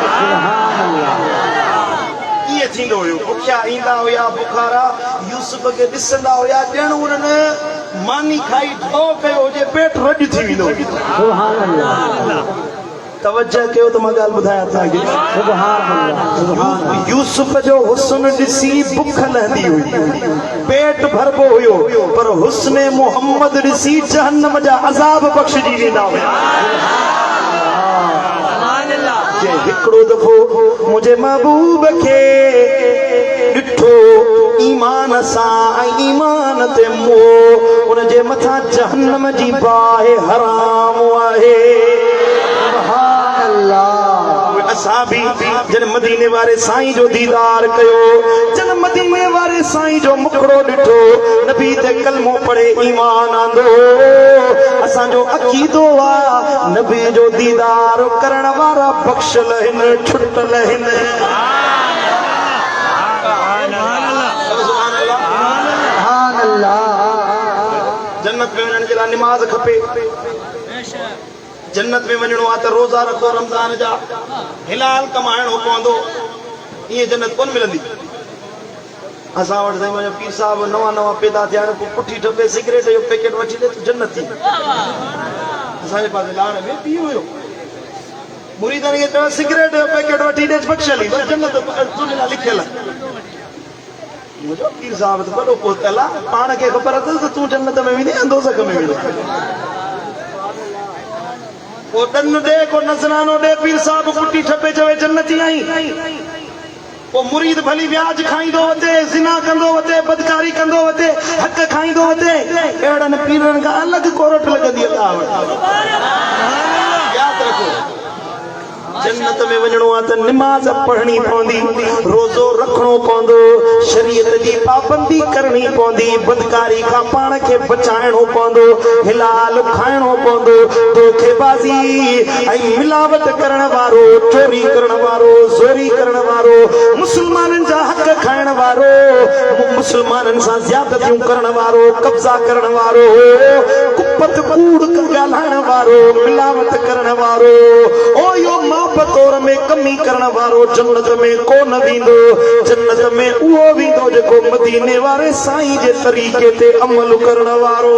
ईअं थींदो हुयो बुखिया ईंदा हुया बुखारा यूसुफ खे ॾिसंदा हुया ॼण उन्हनि मानी खाई ढो कयो हुजे पेट रॼ थी वेंदो
सुभान अल्लाह
तवज्जो कयो त मां ॻाल्हि ॿुधायां तव्हांखे
सुभान अल्लाह
यूसुफ जो हुस्न ॾिसी बुख लहंदी हुई पेट भरबो हुयो पर हुस्न मोहम्मद ॾिसी जहन्नम जा अज़ाब बख़्शजी वेंदा हुया जे हिकिड़ो दफ़ो मुंहिंजे महबूब खे ॾिठो ईमान सां ऐं ईमान ते मोह उनजे मथां जहन्नम जी बाहि हराम आहे
सुभान अल्लाह
असां बि जन मदीने वारे साईं जो दीदार कयो जन मदीने वारे साईं जो मुखड़ो ॾिठो नबी ते कलमो पढ़े ईमान आंदो असांजो अक़ीदो आहे नबी जो दीदार करण वारा बख़्शल आहिनि छुटल आहिनि
सुभान अल्लाह
जन्नत में वञण जे लाइ निमाज़ खपे जन्नत में वञणो आहे त रोज़ा रखो रमज़ान जा हिलाल कमाइणो पवंदो ईअं जन्नत कोन मिलंदी असां वटि साईं मुंहिंजो पीर साहब नवां नवां पैदा थिया आहिनि पोइ पुठी ठपे सिगरेट जो पैकेट वठी ॾे त जन्नत थी असांजे पासे लाड़ में पीउ हुयो मुरीदनि खे चयो सिगरेट जो पैकेट वठी ॾे बख़्शली जन्नत तुंहिंजे लाइ लिखियल आहे मुंहिंजो पीर साहब त वॾो पहुतल आहे पाण खे ख़बर अथसि त तूं जन्नत में वेंदे अंदोज़क में वेंदे को ॾन ॾे को नज़रानो ॾे पीर साहब पुठी ठपे चवे जन्नती आई को मुरीद भली व्याज खाईंदो वञे ज़िना कंदो वञे बदकारी कंदो वञे हक़ खाईंदो वञे अहिड़नि पीरनि खां अलॻि कोरट लॻंदी आहे यादि रखो जन्नत में वञणो आहे त निमाज़ पढ़णी पवंदी रोज़ो रखणो पवंदो शरीयत जी पाबंदी करणी पवंदी बदकारी खां पाण खे बचाइणो पवंदो हिलाल खाइणो पवंदो धोखेबाज़ी ऐं मिलावट करण वारो चोरी करण वारो ज़ोरी करण वारो मुस्लमाननि जा हक़ खाइण वारो मुस्लमाननि सां ज़्यादतियूं करण वारो कब्ज़ा करण वारो कुपत कूड़ ॻाल्हाइण वारो मिलावट करण वारो ओ यो बतौर में कमी करण वारो जन्नत में कोन वेंदो जन्नत में उहो वेंदो जेको मदीने वारे साईं जे तरीक़े ते अमल करण वारो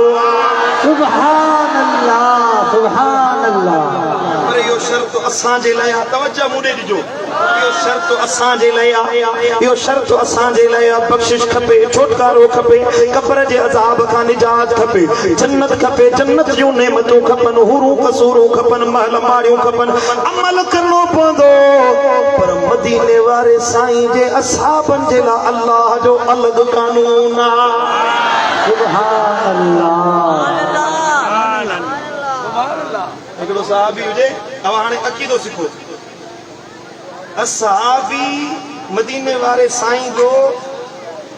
सुभान अल्लाह सुभान अल्लाह
पर इहो शर्त असांजे लाइ आहे तवज्जो मूं ॾे ॾिजो इहो शर्त असांजे लाइ आहे इहो शर्त असांजे लाइ आहे बख़्शिश खपे छुटकारो खपे क़ब्र जे अज़ाब खां निजात खपे जन्नत खपे जन्नत जूं नेमतूं खपनि हुरूं कसूरूं खपनि महल माड़ियूं खपनि अमल करणो पवंदो पर मदीने वारे साईं जे असहाबनि जे लाइ अल्लाह जो अलॻि कानून आहे सुभान अल्लाह हिकिड़ो सहाबी हुजे अब हाणे अक़ीदो सिखो असहाबी मदीने वारे साईं जो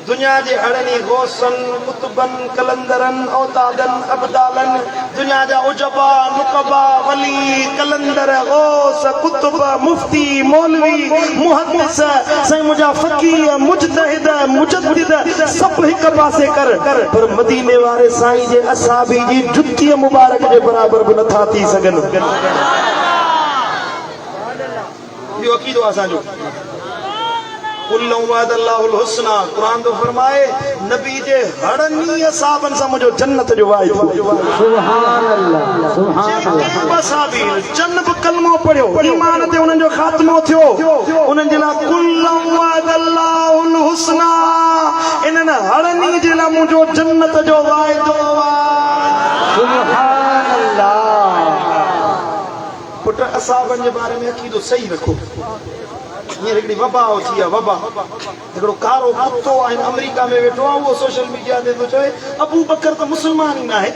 दुनिया जे हड़नी गौसन कुतुबन कलंदरन औतादन अबदालन दुनिया जा उजबा नुकबा वली कलंदर गौस कुतुब मुफ्ती मौलवी मुहद्दिस साईं मुजा फकीह मुजतहिद मुजद्दिद सब हिक पासे कर पर मदीने वारे साईं जे असहाबी जी जुत्ती मुबारक जे बराबर भी नथा थी सगन यो अकीदो असांजो कुरान तो फरमाए नबी जे हड़नी असहाबन सां मुझो जन्नत जो वाइदो
सुभान अल्लाह सुभान अल्लाह
असहाबी जन बि कलमो पढ़ियो ईमान ते उन्हनि जो खात्मो थियो उन्हनि जे लाइ कुल्लु वअदल्लाहुल हुस्ना इन्हनि हड़नी जे लाइ मुझो जन्नत जो वाइदो
सुभान अल्लाह
पुट असहाबन जे बारे में अकीदो सही रखो हींअर हिकिड़ी वबा थी आहे वबा हिकिड़ो कारो कुतो आहिनि अमेरिका में वेठो आहे उहो सोशल मीडिया ते थो चवे अबू बकर त मुस्लमान ई न आहे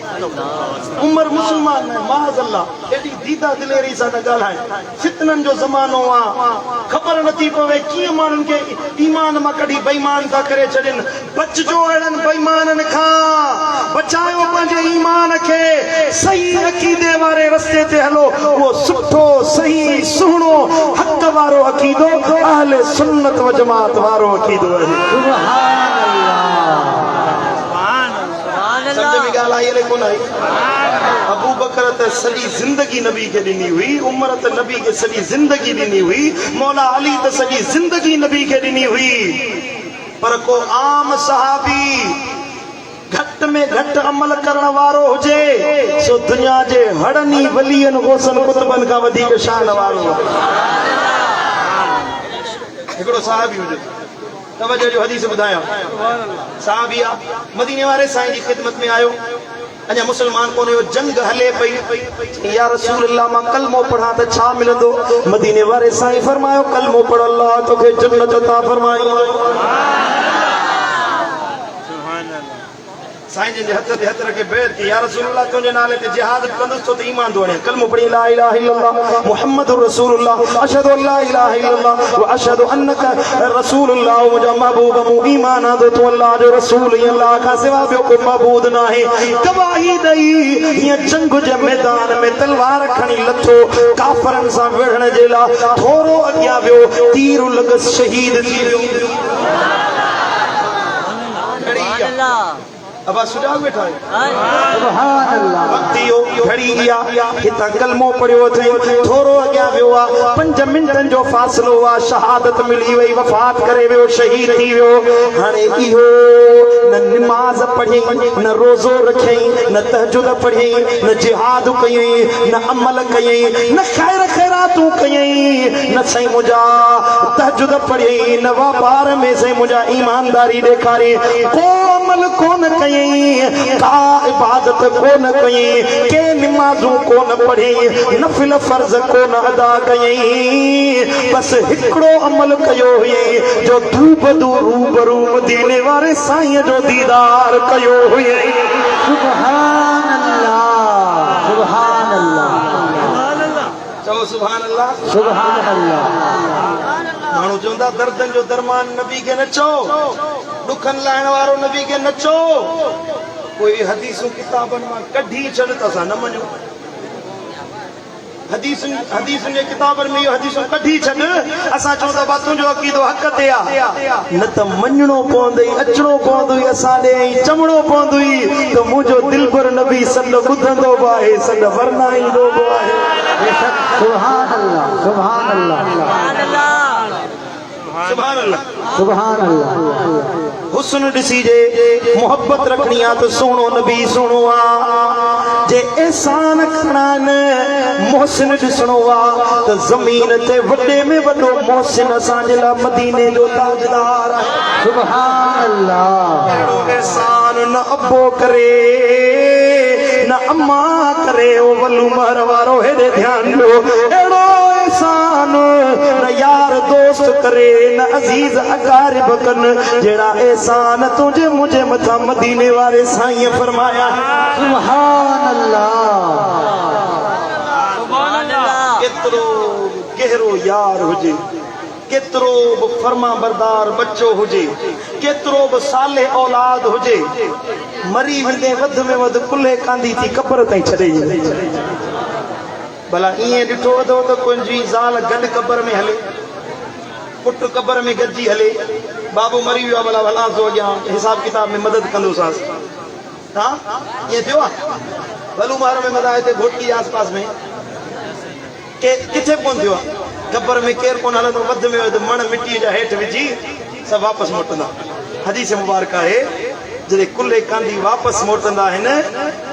उमर मुस्लमान न आहे माज़ अल्लाह एॾी दीदा दिलेरी सां न ॻाल्हाए फितननि जो ज़मानो आहे ख़बर नथी पवे कीअं माण्हुनि खे ईमान मां कढी बेईमान था करे छॾनि बचजो अहिड़नि बेईमाननि खां बचायो पंहिंजे ईमान खे सही अक़ीदे वारे रस्ते ते हलो उहो सुठो सही सुहिणो हक़ वारो अक़ीदो अहले सुन्नत व जमात वारो अकीदो है
सुभान अल्लाह
समझ में ॻाल्हि आई कोन आई अबू बकर त सॼी ज़िंदगी नबी खे ॾिनी हुई उमर त नबी खे सॼी ज़िंदगी ॾिनी हुई मौला अली त सॼी ज़िंदगी नबी खे ॾिनी हुई पर को आम सहाबी घट में घट अमल करण वारो हुजे सो दुनिया जे हड़नी वलियन गौसन कुतबन खां वधीक शान वारो हिकिड़ो सहाबी हुजे तवज्जो जो हदीस ॿुधायां सहाबी मदीने वारे साईं जी ख़िदमत में आयो अञा मुसलमान कोन हुयो जंग हले पई या रसूल अल्लाह मां कलमो पढ़ा त छा मिलंदो मदीने वारे साईं फरमायो कलमो पढ़ अल्लाह तोखे जन्नत अता फरमाईंदो साईं जे हथ ते हथ रखे बैत की या रसूल अल्लाह तुंहिंजे नाले ते जिहाद कंदुसि तो त ईमान थो आणे कलमो पढ़ी ला इलाहा इल्लल्लाह मुहम्मदुर रसूलुल्लाह अशहदु अल्ला इलाहा इल्लल्लाह व अशहदु अन्नका रसूलुल्लाह मुंहिंजो महबूब मूं ईमान आंदो तूं अल्लाह जो रसूल ऐं अल्लाह खां सिवा ॿियो को मबूद न आहे गवाही ॾेई हीअं जंग जे मैदान में तलवार खणी लथो काफ़रनि सां विढ़ण जे लाइ थोरो अॻियां वियो तीर लॻसि शहीद थी वियो अब सुजा बैठा
सुभान अल्लाह
वक्तियो घड़ी गया हिता कलमो पढ़ियो थे थोरो अॻियां वियो आहे 5 मिंटनि जो फ़ासिलो आहे शहादत मिली वई वफ़ात करे वियो शहीद थी वियो हाणे इहो न नमाज़ पढ़ी न रोज़ो रखियईं न तहजुद पढ़ी न जिहाद कयईं न अमल कयईं न खैर खैरातूं कयईं न साईं मुंहिंजा तहजुद पढ़ी न वापार में साईं मुंहिंजा ईमानदारी ॾेखारी को अमल कोन कयईं का इबादत कोन कयईं के नमाज़ूं कोन पढ़ी नफिल फर्ज कोन अदा कयईं बस हिकिड़ो अमल कयो हुई जो दूबदू रूबरू मदीने वारे साईं जो दीदार कयो हुई
सुभान अल्लाह सुभान अल्लाह
चलो सुभान अल्लाह
सुभान अल्लाह
माण्हू चवंदा दर्दनि जो दरमान नबी खे नचो दुखनि लाहिण वारो नबी खे नचो कोई हदीसूं किताबनि मां कढी छॾ त असां न मञूं हदीसुनि जे किताबनि में इहो हदीसूं कढी छॾ असां चवंदा बा तुंहिंजो अक़ीदो हक़ ते आहे न त मञणो पवंदई अचणो पवंदई असां ॾे चवणो पवंदई त मुंहिंजो दिलबर नबी सॾ ॿुधंदो बि आहे सॾ वरना ईंदो बि आहे
सुभान अल्लाह सुभान अल्लाह
सुभान अल्लाह
सुभान अल्लाह
हुस्न ॾिसी जे मोहब्बत रखणी आहे त सुहिणो नबी सुहिणो आहे जे एहसान खणा न मोहसिन ॾिसणो आहे त ज़मीन ते वॾे में वॾो मोहसिन असांजे लाइ मदीने जो ताजदार आहे
सुभान अल्लाह
अहिड़ो एहसान न अबो करे न अम्मा करे ओ वलू महर वारो हेॾे ध्यानु ॾियो अहिड़ो एहसान न यार दोस्त करे न अजीज अकारिब कनि जहिड़ा एहसान तुंहिंजे मुंहिंजे मथां मदीने वारे साईं फरमाया
सुभान अल्लाह
केतिरो गहरो यार हुजे, केतिरो बि फर्मा बरदार बच्चो हुजे, केतिरो बि साले औलाद हुजे, मरी वेंदे वध में वध कुल्हे कांदी थी कब्र ताईं छॾे ईंदे। भला ईअं ॾिठो अथव त कोई ज़ाल गॾु कब्र में हले, पुट कब्र में गॾिजी हले, बाबू मरी वियो आहे, भला भला थो अॻियां हिसाब किताब में मदद कंदोसांसि। हा ईअं थियो आहे? भलू मारो में मदा हिते घोटी आस पास में के किथे कोन थियो आहे? कब्र में केरु कोन हलंदो, वध में वध मण मिटीअ जा हेठि विझी सभु वापसि मोटंदा। हदीस मुबारक आहे जॾहिं कुल्हे कांदी वापसि मोटंदा आहिनि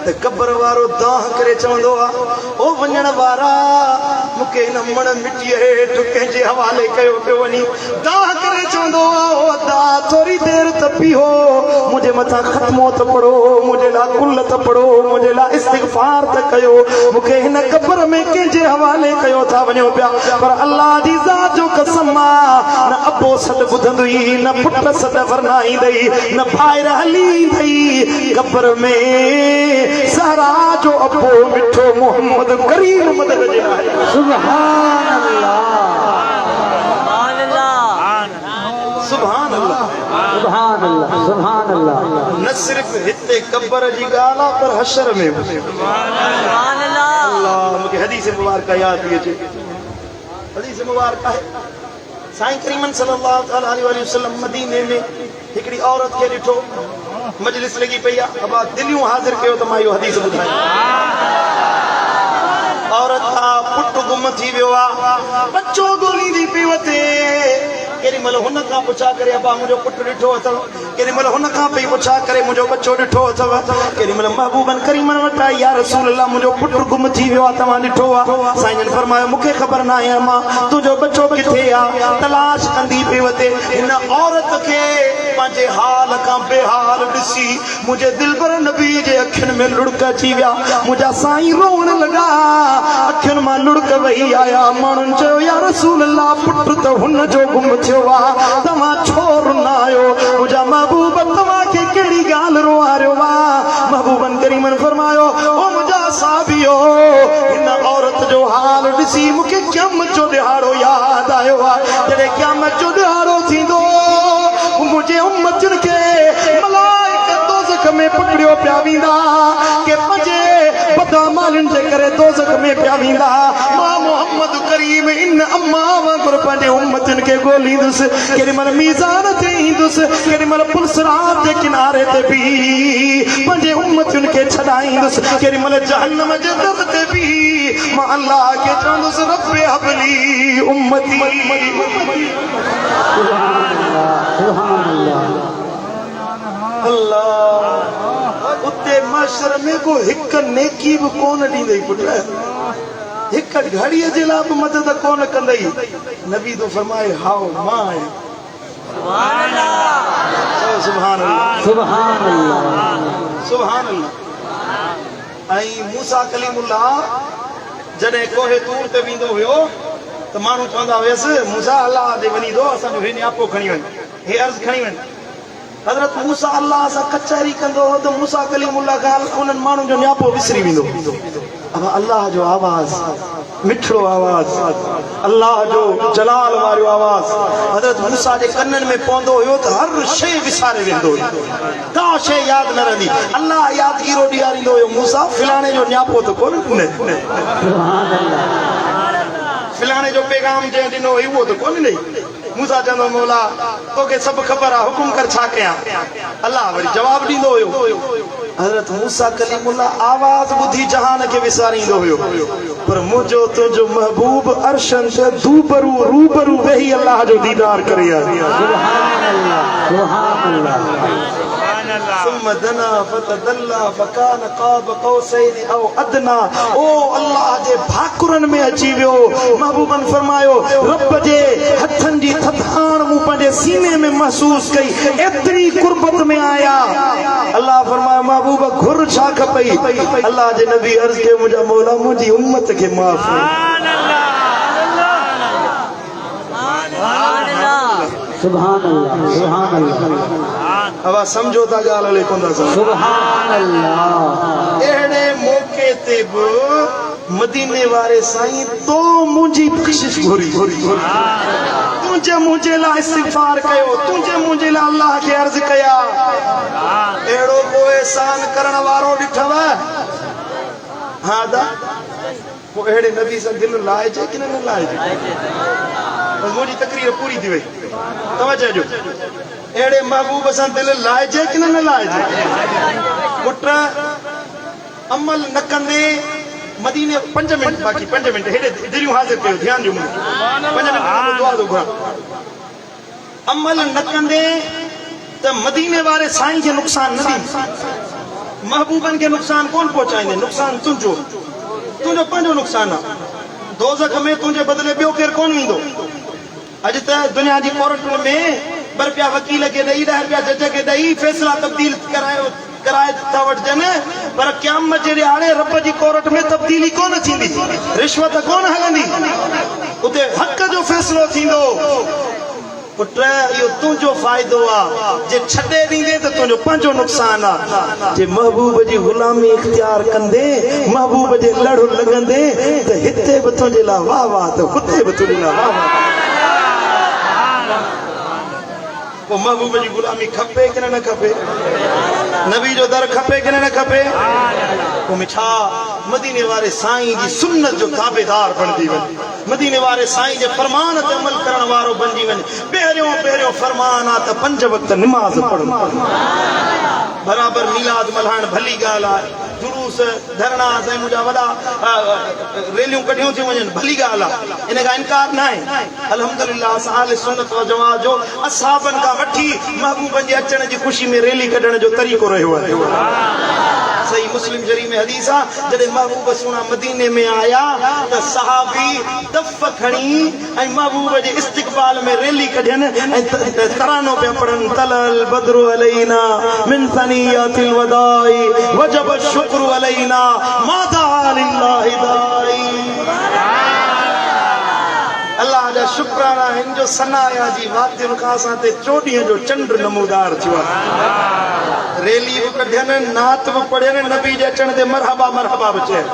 त कब्र वारो दाह करे चवंदो आहे, ओ वञण वारा मूंखे हिन मण मिटीअ हेठि कंहिंजे हवाले कयो पियो वञी। दाह करे चवंदो आहे, ओ दाह थोरी देरि त बीहो, मुंहिंजे मथां ख़त्मो त पढ़ो, मुंहिंजे लाइ कुल त पढ़ो, मुंहिंजे लाइ इस्तिग़फ़ार त कयो, मूंखे हिन कब्र में कंहिंजे हवाले कयो था वञो पिया। पर अल्लाह जी ज़ात जो कसम आहे, न अबो सॾ ॿुधंदई, न पुट सॾ वरनाईंदई, न ॿाहिरि हली ईंदई। कब्र में सहरा जो अबो मिठो मोहम्मद करीम मदद जे लाइ।
सुभान अल्लाह,
सुभान अल्लाह,
सुभान अल्लाह, सुभान अल्लाह।
न सिर्फ हिते कब्र जी ॻाल्हि आहे पर हशर में बि। अल्लाह मूंखे हदीस मुबारक यादि थी अचे। हदीस मुबारक आहे साईं करीमन सल्लल्लाहु अलैहि वसल्लम मदीने में हिकिड़ी औरत खे ॾिठो, मजलिस लॻी पई आहे, अबा दिलियूं हाज़िर कयो त मां इहो हदीस ॿुधायां। औरत खां पुट गुम थी वियो आहे, बच्चो ॻोल्हींदी पई वठे। केॾी महिल हुन खां पुछा करे अबा मुंहिंजो पुटु ॾिठो अथव, केॾी महिल हुन खां पई पुछा करे मुंहिंजो बच्चो ॾिठो अथव, केॾी महिल महबूबन करीमन वटि आई, या रसूल अल्लाह मुंहिंजो पुटु गुम थी वियो आहे, तव्हां ॾिठो आहे? साईं जन फरमायो मूंखे ख़बर न आहे मां, तुंहिंजो बच्चो किथे आहे? तलाश कंदी पई वठे। हिन औरत खे पंहिंजे हाल खां बेहाल ॾिसी मुंहिंजे दिलबर नबी जे अखियुनि में लुड़क अची विया। मुंहिंजा साईं रोअण लॻा, अखियुनि मां लुड़क वही आया। माण्हुनि चयो, या रसूल अल्लाह पुटु त हुन जो गुम थियो आहे, तव्हां छो रुना आहियो? मुंहिंजा महबूब तव्हांखे कहिड़ी ॻाल्हि रोआरियो आहे? महबूबन करीमन फरमायो, ओ मुंहिंजा साबियो, हिन औरत जो हाल ॾिसी मूंखे क़यामत जो ॾिहाड़ो यादि आयो आहे। जॾहिं क़यामत जो ॾिहाड़ो थींदो, मुंहिंजे उम्मतुनि खे मलाइक दोज़ख में पकड़ियो पिया वेंदा, के पंहिंजे बदअमालुनि जे करे दोज़ख में पिया वेंदा। मां मोहम्मद करीम इन अम्मा वांगुरु पंहिंजे उम्मतुनि खे ॻोल्हींदुसि। केॾी महिल मीज़ान ते ईंदुसि, केॾी महिल पुलसरात जे किनारे ते बि पंहिंजे उम्मतुनि खे छॾाईंदुसि, केॾी महिल जहन्नम जे दर ते बि मां अल्लाह खे चवंदुसि, रब्बे हबली उम्मती। अल्लाह उते माशर में को हिकु नेकी बि कोन ॾींदई पुट, हिकु घड़ीअ जे लाइ बि मदद कोन कंदई। नबी तो फरमाए, हाओ मां आहियां। सुभान अल्लाह,
सुभान अल्लाह,
सुभान अल्लाह। ऐं मूसा कलीमुल्लाह जॾहिं कोहे तूर ते वेंदो हुयो त माण्हू चवंदा हुयसि, मूसा अल्लाह ते वञी दो, असांजो हे न्यापो खणी वञ, हे अर्ज़ खणी वञ। हज़रत मूसा अल्लाह सां कचहरी कंदो हो त मूसा कलीमुल्लाह ॻाल्हि उन्हनि माण्हुनि जो न्यापो विसरी वेंदो। अब अल्लाह जो आवाज़, मिठड़ो आवाज़, अल्लाह जो जलाल वारो आवाज़ हज़रत मूसा जे कननि में पवंदो हुयो त हर शइ विसारे वेंदो हुयो, का शइ यादि न रहंदी। अल्लाह यादगीरो ॾियारींदो हुयो, मूसा फिलाणे जो न्यापो त कोन ॾिनई, फिलाणे जो पैगाम जंहिं ॾिनो हुई उहो त कोन ॾिनई। मूसा चवंदो, मौला तोखे सभु ख़बर आहे, हुकुम कर छा कयां? अल्लाह वरी जवाबु ॾींदो हुयो। हज़रत मूसा कलीमुल्लाह आवाज़ ॿुधी जहान खे विसारींदो हुयो, पर मुंहिंजो तुंहिंजो महबूब अर्शन ते रूबरू वेही अल्लाह जो दीदार करे आयो।
सुभान अल्लाह, सुभान अल्लाह।
ثم دنا فتدلى فكان قاب قوسين او ادنى। ओ अल्लाह जे भाकुरनि में अची वियो। महबूबन फरमायो, रब जे हथनि जी थथाण मूं पंहिंजे सीने में महसूस कई, एतिरी कुर्बत में आया। अल्लाह फरमायो, महबूब घुर छा खपई? अल्लाह जे नबी अर्ज़ कयो, मुंहिंजा मौला मुंहिंजी उम्मत खे माफ़
सुभान अल्लाह, सुभान अल्लाह।
अब समझो था ॻाल्हि हले कोन था।
सुभान अल्लाह।
अहिड़े मौके ते बि मदीने वारे साईं तो मुझी बख्शिश घुरी तुझे मुझे ला इस्तिगफार कयो तुझे मुझे ला अल्लाह के अर्ज कया एड़ो को एहसान करण वारो दिठव हां दा वो एड़े नबी से दिल लाए जे कि न लाए जे बस मुझी तकरीर पूरी थी वई तवज्जो जो एड़े महबूब से दिल लाए जे कि न लाए जे पुट अमल न कंदे मदीने 5 मिनट बाकी 5 मिनट हेडे दिलियूं हाज़िर कयो ध्यान ॾियो 5 मिनट दुआ दो घुरा अमल न कंदे त मदीने वारे साईं खे नुक़सान न दी महबूबन के नुक़सान कोन पहुचाईंदे नुक़सान तुंहिंजो पंहिंजो नुक़सान आहे दोज़ख में तुंहिंजे बदिले ॿियो केरु कोन ईंदो अॼु त दुनिया जी कोर्टुनि में ॿ रुपया वकील खे ॾेई 10 रुपया जज खे ॾेई फ़ैसिला तब्दील कराए था वठजनि पर क़यामत जे ॾियारे रब जी कोर्ट में तब्दीली कोन थींदी रिश्वत कोन हलंदी उते हक़ जो फ़ैसिलो थींदो पुट इहो तुंहिंजो फ़ाइदो आहे जे छॾे ॾींदे त तुंहिंजो पंहिंजो नुक़सान आहे जे महबूब जी ग़ुलामी इख्तियार कंदे महबूब जे लड़ लॻंदे त हिते बि तुंहिंजे लाइ वाह वाह त हुते बि तुंहिंजे लाइ वाह वाह पोइ महबूब जी ग़ुलामी खपे कि न खपे नबी जो दर खपे कि न खपे पोइ मिठा मदीने वारे साईं जी सुन्नत जो ताबेदार बणजी वञे मदीने वारे साईं जे फरमान ते अमल करण वारो बणजी वञे पहिरियों फरमान आहे त 5 वक्त नमाज़ पढ़ो बराबर मीलाद मल्हाइण भली ॻाल्हि आहे जुलूस धरना साईं मुंहिंजा वॾा रैलियूं कढियूं थियूं वञनि भली ॻाल्हि आहे इन खां इनकार न आहे अल्हम्दुलिल्लाह असां अहले सुन्नत व जमाअत जो असहाबनि खां वठी महबूबनि जे अचण जी ख़ुशी में रैली कढण जो तरीक़ो रहियो आहे सही मुस्लिम शरीफ में हदीस आहे जॾहिं महबूब सुना मदीने में आया त सहाबी दफ़ खणी ऐं महबूब जे इस्तिक़बाल में रैली कढनि ऐं तरानो पिया पढ़नि तलल बद्रु अलैना मिन सनियातिल वदाई वजब शुक्र अलैना मादा लिल्लाहि दाई अल्लाह जा शुक्राना हिन जो सनाया जी वादियुनि खां असां ते 24 जो चंड नमूदार थियो आहे रैली भी कढनि नात भी पढ़नि नबी जे अचण ते मरहबा मरहबा बि चयनि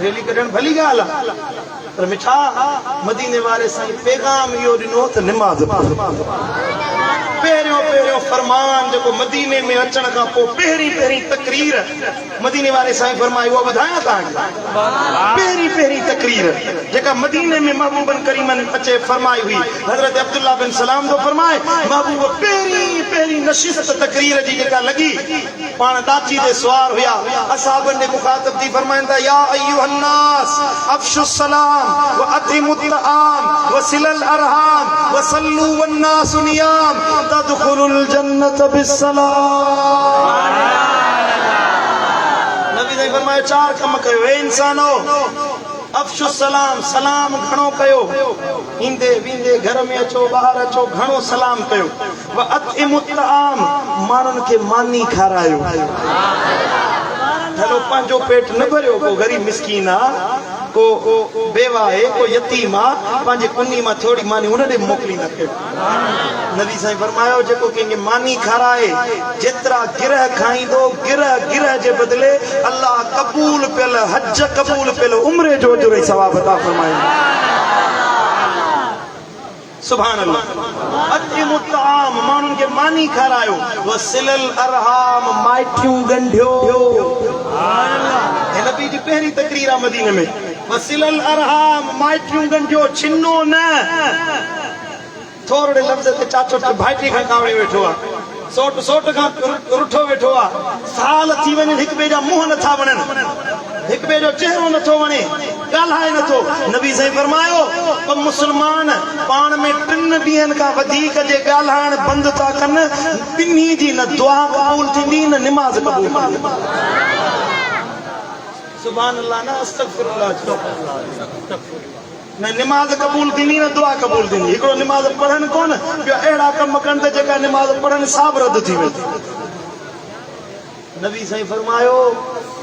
रैली कढण भली ॻाल्हि आहे पर मिठा मदीने वारे साईं पैगाम इहो ॾिनो त निमाज़ पहिरियों फरमान जेको मदीने में अचण खां पोइ पहिरीं तकरीर मदीने वारे साईं फरमाई उहा ॿुधायां तव्हांखे पहिरीं तकरीर जेका मदीने में महबूबन करीमन अचे फरमाई हुई हज़रत अब्दुल्लाह बिन सलाम जो फरमाए महबूब पहिरीं नशिस्त तकरीर जी जेका लॻी पाण दाची ते सवार हुया असहाबनि ने मुखातब थी फरमाइनि था या अय्युहन नास अफ़शुस सलाम व अतिमुत तआम व सिलल अरहाम व सल्लू वन नास नियाम तदखुलुल जन्नत बिस्सलाम नबी ने फरमाया 4 कम कयो ए इंसानो अफ़शुस सलाम सलाम घणो कयो ईंदे वेंदे घर में अचो ॿाहिरि अचो घणो सलाम कयो व अतिमुत तआम माण्हुनि खे मानी खारायो हलो पंहिंजो पेट न भरियो को गरीब मिसकीन आहे को बेवा है को यतीम आहे पंहिंजे कुन्नी मां थोड़ी मानी उन ॾे मोकिली न कयो नबी साईं फरमायो जेको कंहिंखे मानी खाराए जेतिरा गिरह खाईंदो गिरह जे बदिले अल्लाह क़बूल पियल हज क़बूल पियल उम्रे जो अजर ऐं सवाब अता फरमाए सुभान अल्लाह अतिमुत तआम माण्हुनि खे मानी खारायो वसिलल अरहाम माइटियूं ॻंढियो सुभान अल्लाह हे नबी जी पहिरीं तकरीर आहे मदीने में वसिलल अरहाम माइटियूं ॻंढियो छिनो न थोरे लफ़्ज़ ते चाचो भाइटी खां कावड़ी वेठो आहे सोट खां रुठो वेठो आहे साल थी वञनि हिक ॿिए जा मुंहं नथा वणनि हिक ॿिए जो चेहरो नथो वणे ॻाल्हाए नथो नबी साईं फरमायो त मुस्लमान पाण में 3 ॾींहंनि खां वधीक जे ॻाल्हाइण बंदि था कनि ॿिन्ही जी न दुआ क़बूल थींदी न निमाज़ क़बूल थींदी सुभान अल्लाह न अस्तगफिरुल्लाह न निमाज़ क़बूल थींदी न दुआ क़बूल थींदी हिकिड़ो निमाज़ पढ़नि कोन ॿियो अहिड़ा कम कनि त जेका निमाज़ पढ़नि साब रद्द थी वेंदी नबी साईं फरमायो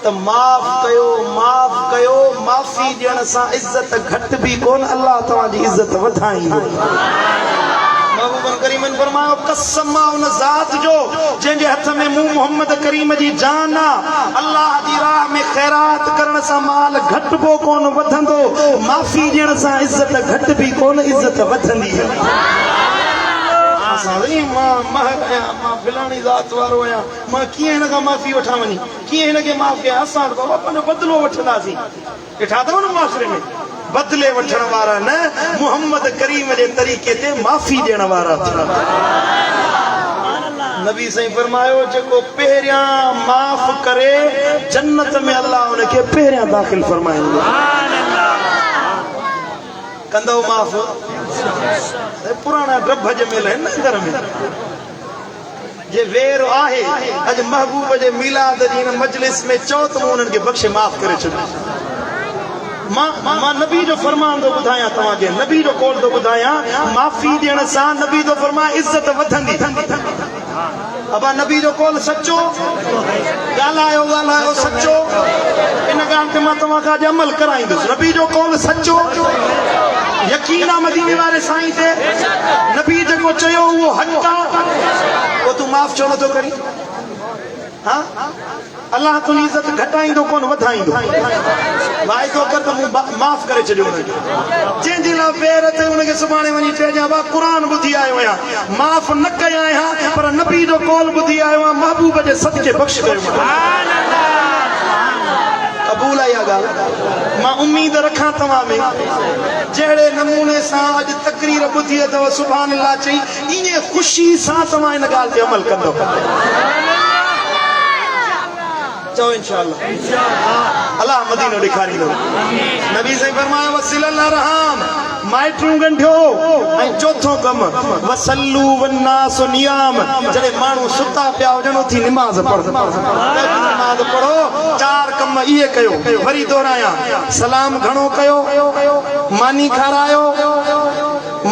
त माफ़ कयो माफ़ी ॾियण सां इज़त घटि बि कोन अल्लाह तव्हांजी इज़त वधाईंदो महबूबन करीमन फरमायो कसम उन ज़ात जो जंहिंजे हथ में मूं मोहम्मद करीम जी जान आहे अल्लाह जी राह में ख़ैरात करण सां माल घटि बि कोन वधंदो माफ़ी ॾियण सां इज़त घटि बि कोन इज़त वधंदी मां फिलाणी ज़ात वारो आहियां मां कीअं हिन खां माफ़ी वठां वञी कीअं हिनखे माफ़ कयां असां बाबा पंहिंजो बदिलो वठंदासीं ॾिठा अथव न मुआशिरे में बदिले वठण वारा न मोहम्मद करीम जे तरीक़े ते माफ़ी ॾियण वारा नबी साईं फरमायो जेको पहिरियां माफ़ करे जन्नत में अल्लाह उनखे पहिरियां दाख़िल फरमाईंदो कंदो माफ़ पुराणा ड्रब जमियल आहिनि न घर में जे वेर आहे अॼु महबूब जे मिलाद जी हिन मजलिस में चओ त मूं उन्हनि खे बख़्शे माफ़ करे छॾियो मां नबी जो फरमान थो ॿुधायां तव्हांखे नबी जो कौल थो ॿुधायां माफ़ी ॾियण सां नबी थो फरमाए इज़त वधंदी अबा नबी जो कौल सचो ॻाल्हायो सचो इन ॻाल्हि ते मां तव्हांखां अॼु अमल कराईंदुसि नबी जो कौल सचो यकीन आहे मदीने वारे साईं ते नबी जेको चयो उहो हक़ आहे उहो तूं माफ़ छो नथो करी हा अल्लाह तुंहिंजी इज़त घटाईंदो कोन वधाईंदो वाइदो कर त मूं माफ़ करे छॾियो जंहिंजे लाइ वेर ते हुनखे सुभाणे वञी चइजां बा क़ुर ॿुधी आयो आहियां माफ़ न कया आहियां पर नबी जो कौल ॿुधी आयो आहियां महबूब जे सदके बख़्श कयो क़बूल आहे इहा ॻाल्हि मां उम्मीद रखां तव्हां में जहिड़े नमूने सां अॼु तकरीर ॿुधी अथव सुभाणे अल्लाह चई ईअं ख़ुशी सां तव्हां हिन ॻाल्हि ते अमल कंदव चओ इंशाअल्लाह अल्लाह मदीनो ॾेखारींदो नबी साईं फरमायो वसिलल रहम माइटूं ॻंढियो ऐं चोथों कमु वसल्लू वन्नास नियाम जॾहिं माण्हू सुता पिया हुजनि उथी निमाज़ पढ़ो चार कम इहे कयो वरी दोहरायां सलाम घणो कयो मानी खारायो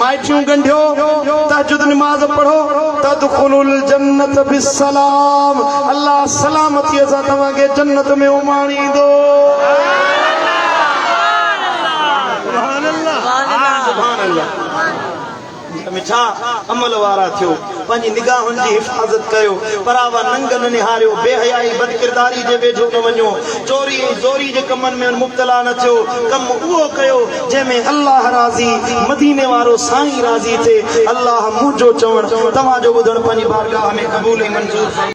माइटियूं ॻंढियो तहज्जुद निमाज़ पढ़ो तदखुलुल जन्नत बिस्सलाम अल्लाह सलामतीअ सां तव्हांखे जन्नत में उमाणींदो सुभान अल्लाह छा अमल वारा थियो पंहिंजी निगाहुनि जी हिफ़ाज़त कयो परावा नंग न निहारियो बेहयाई बदकिरदारी जे वेझो न वञो चोरी ज़ोरी जे कमनि में मुब्तला न थियो कमु उहो कयो जंहिंमें अल्लाह राज़ी मदीने वारो साईं राज़ी थिए अल्लाह मुंहिंजो चवणु तव्हांजो ॿुधणु पंहिंजी बारगाह में क़बूल ऐं मंज़ूर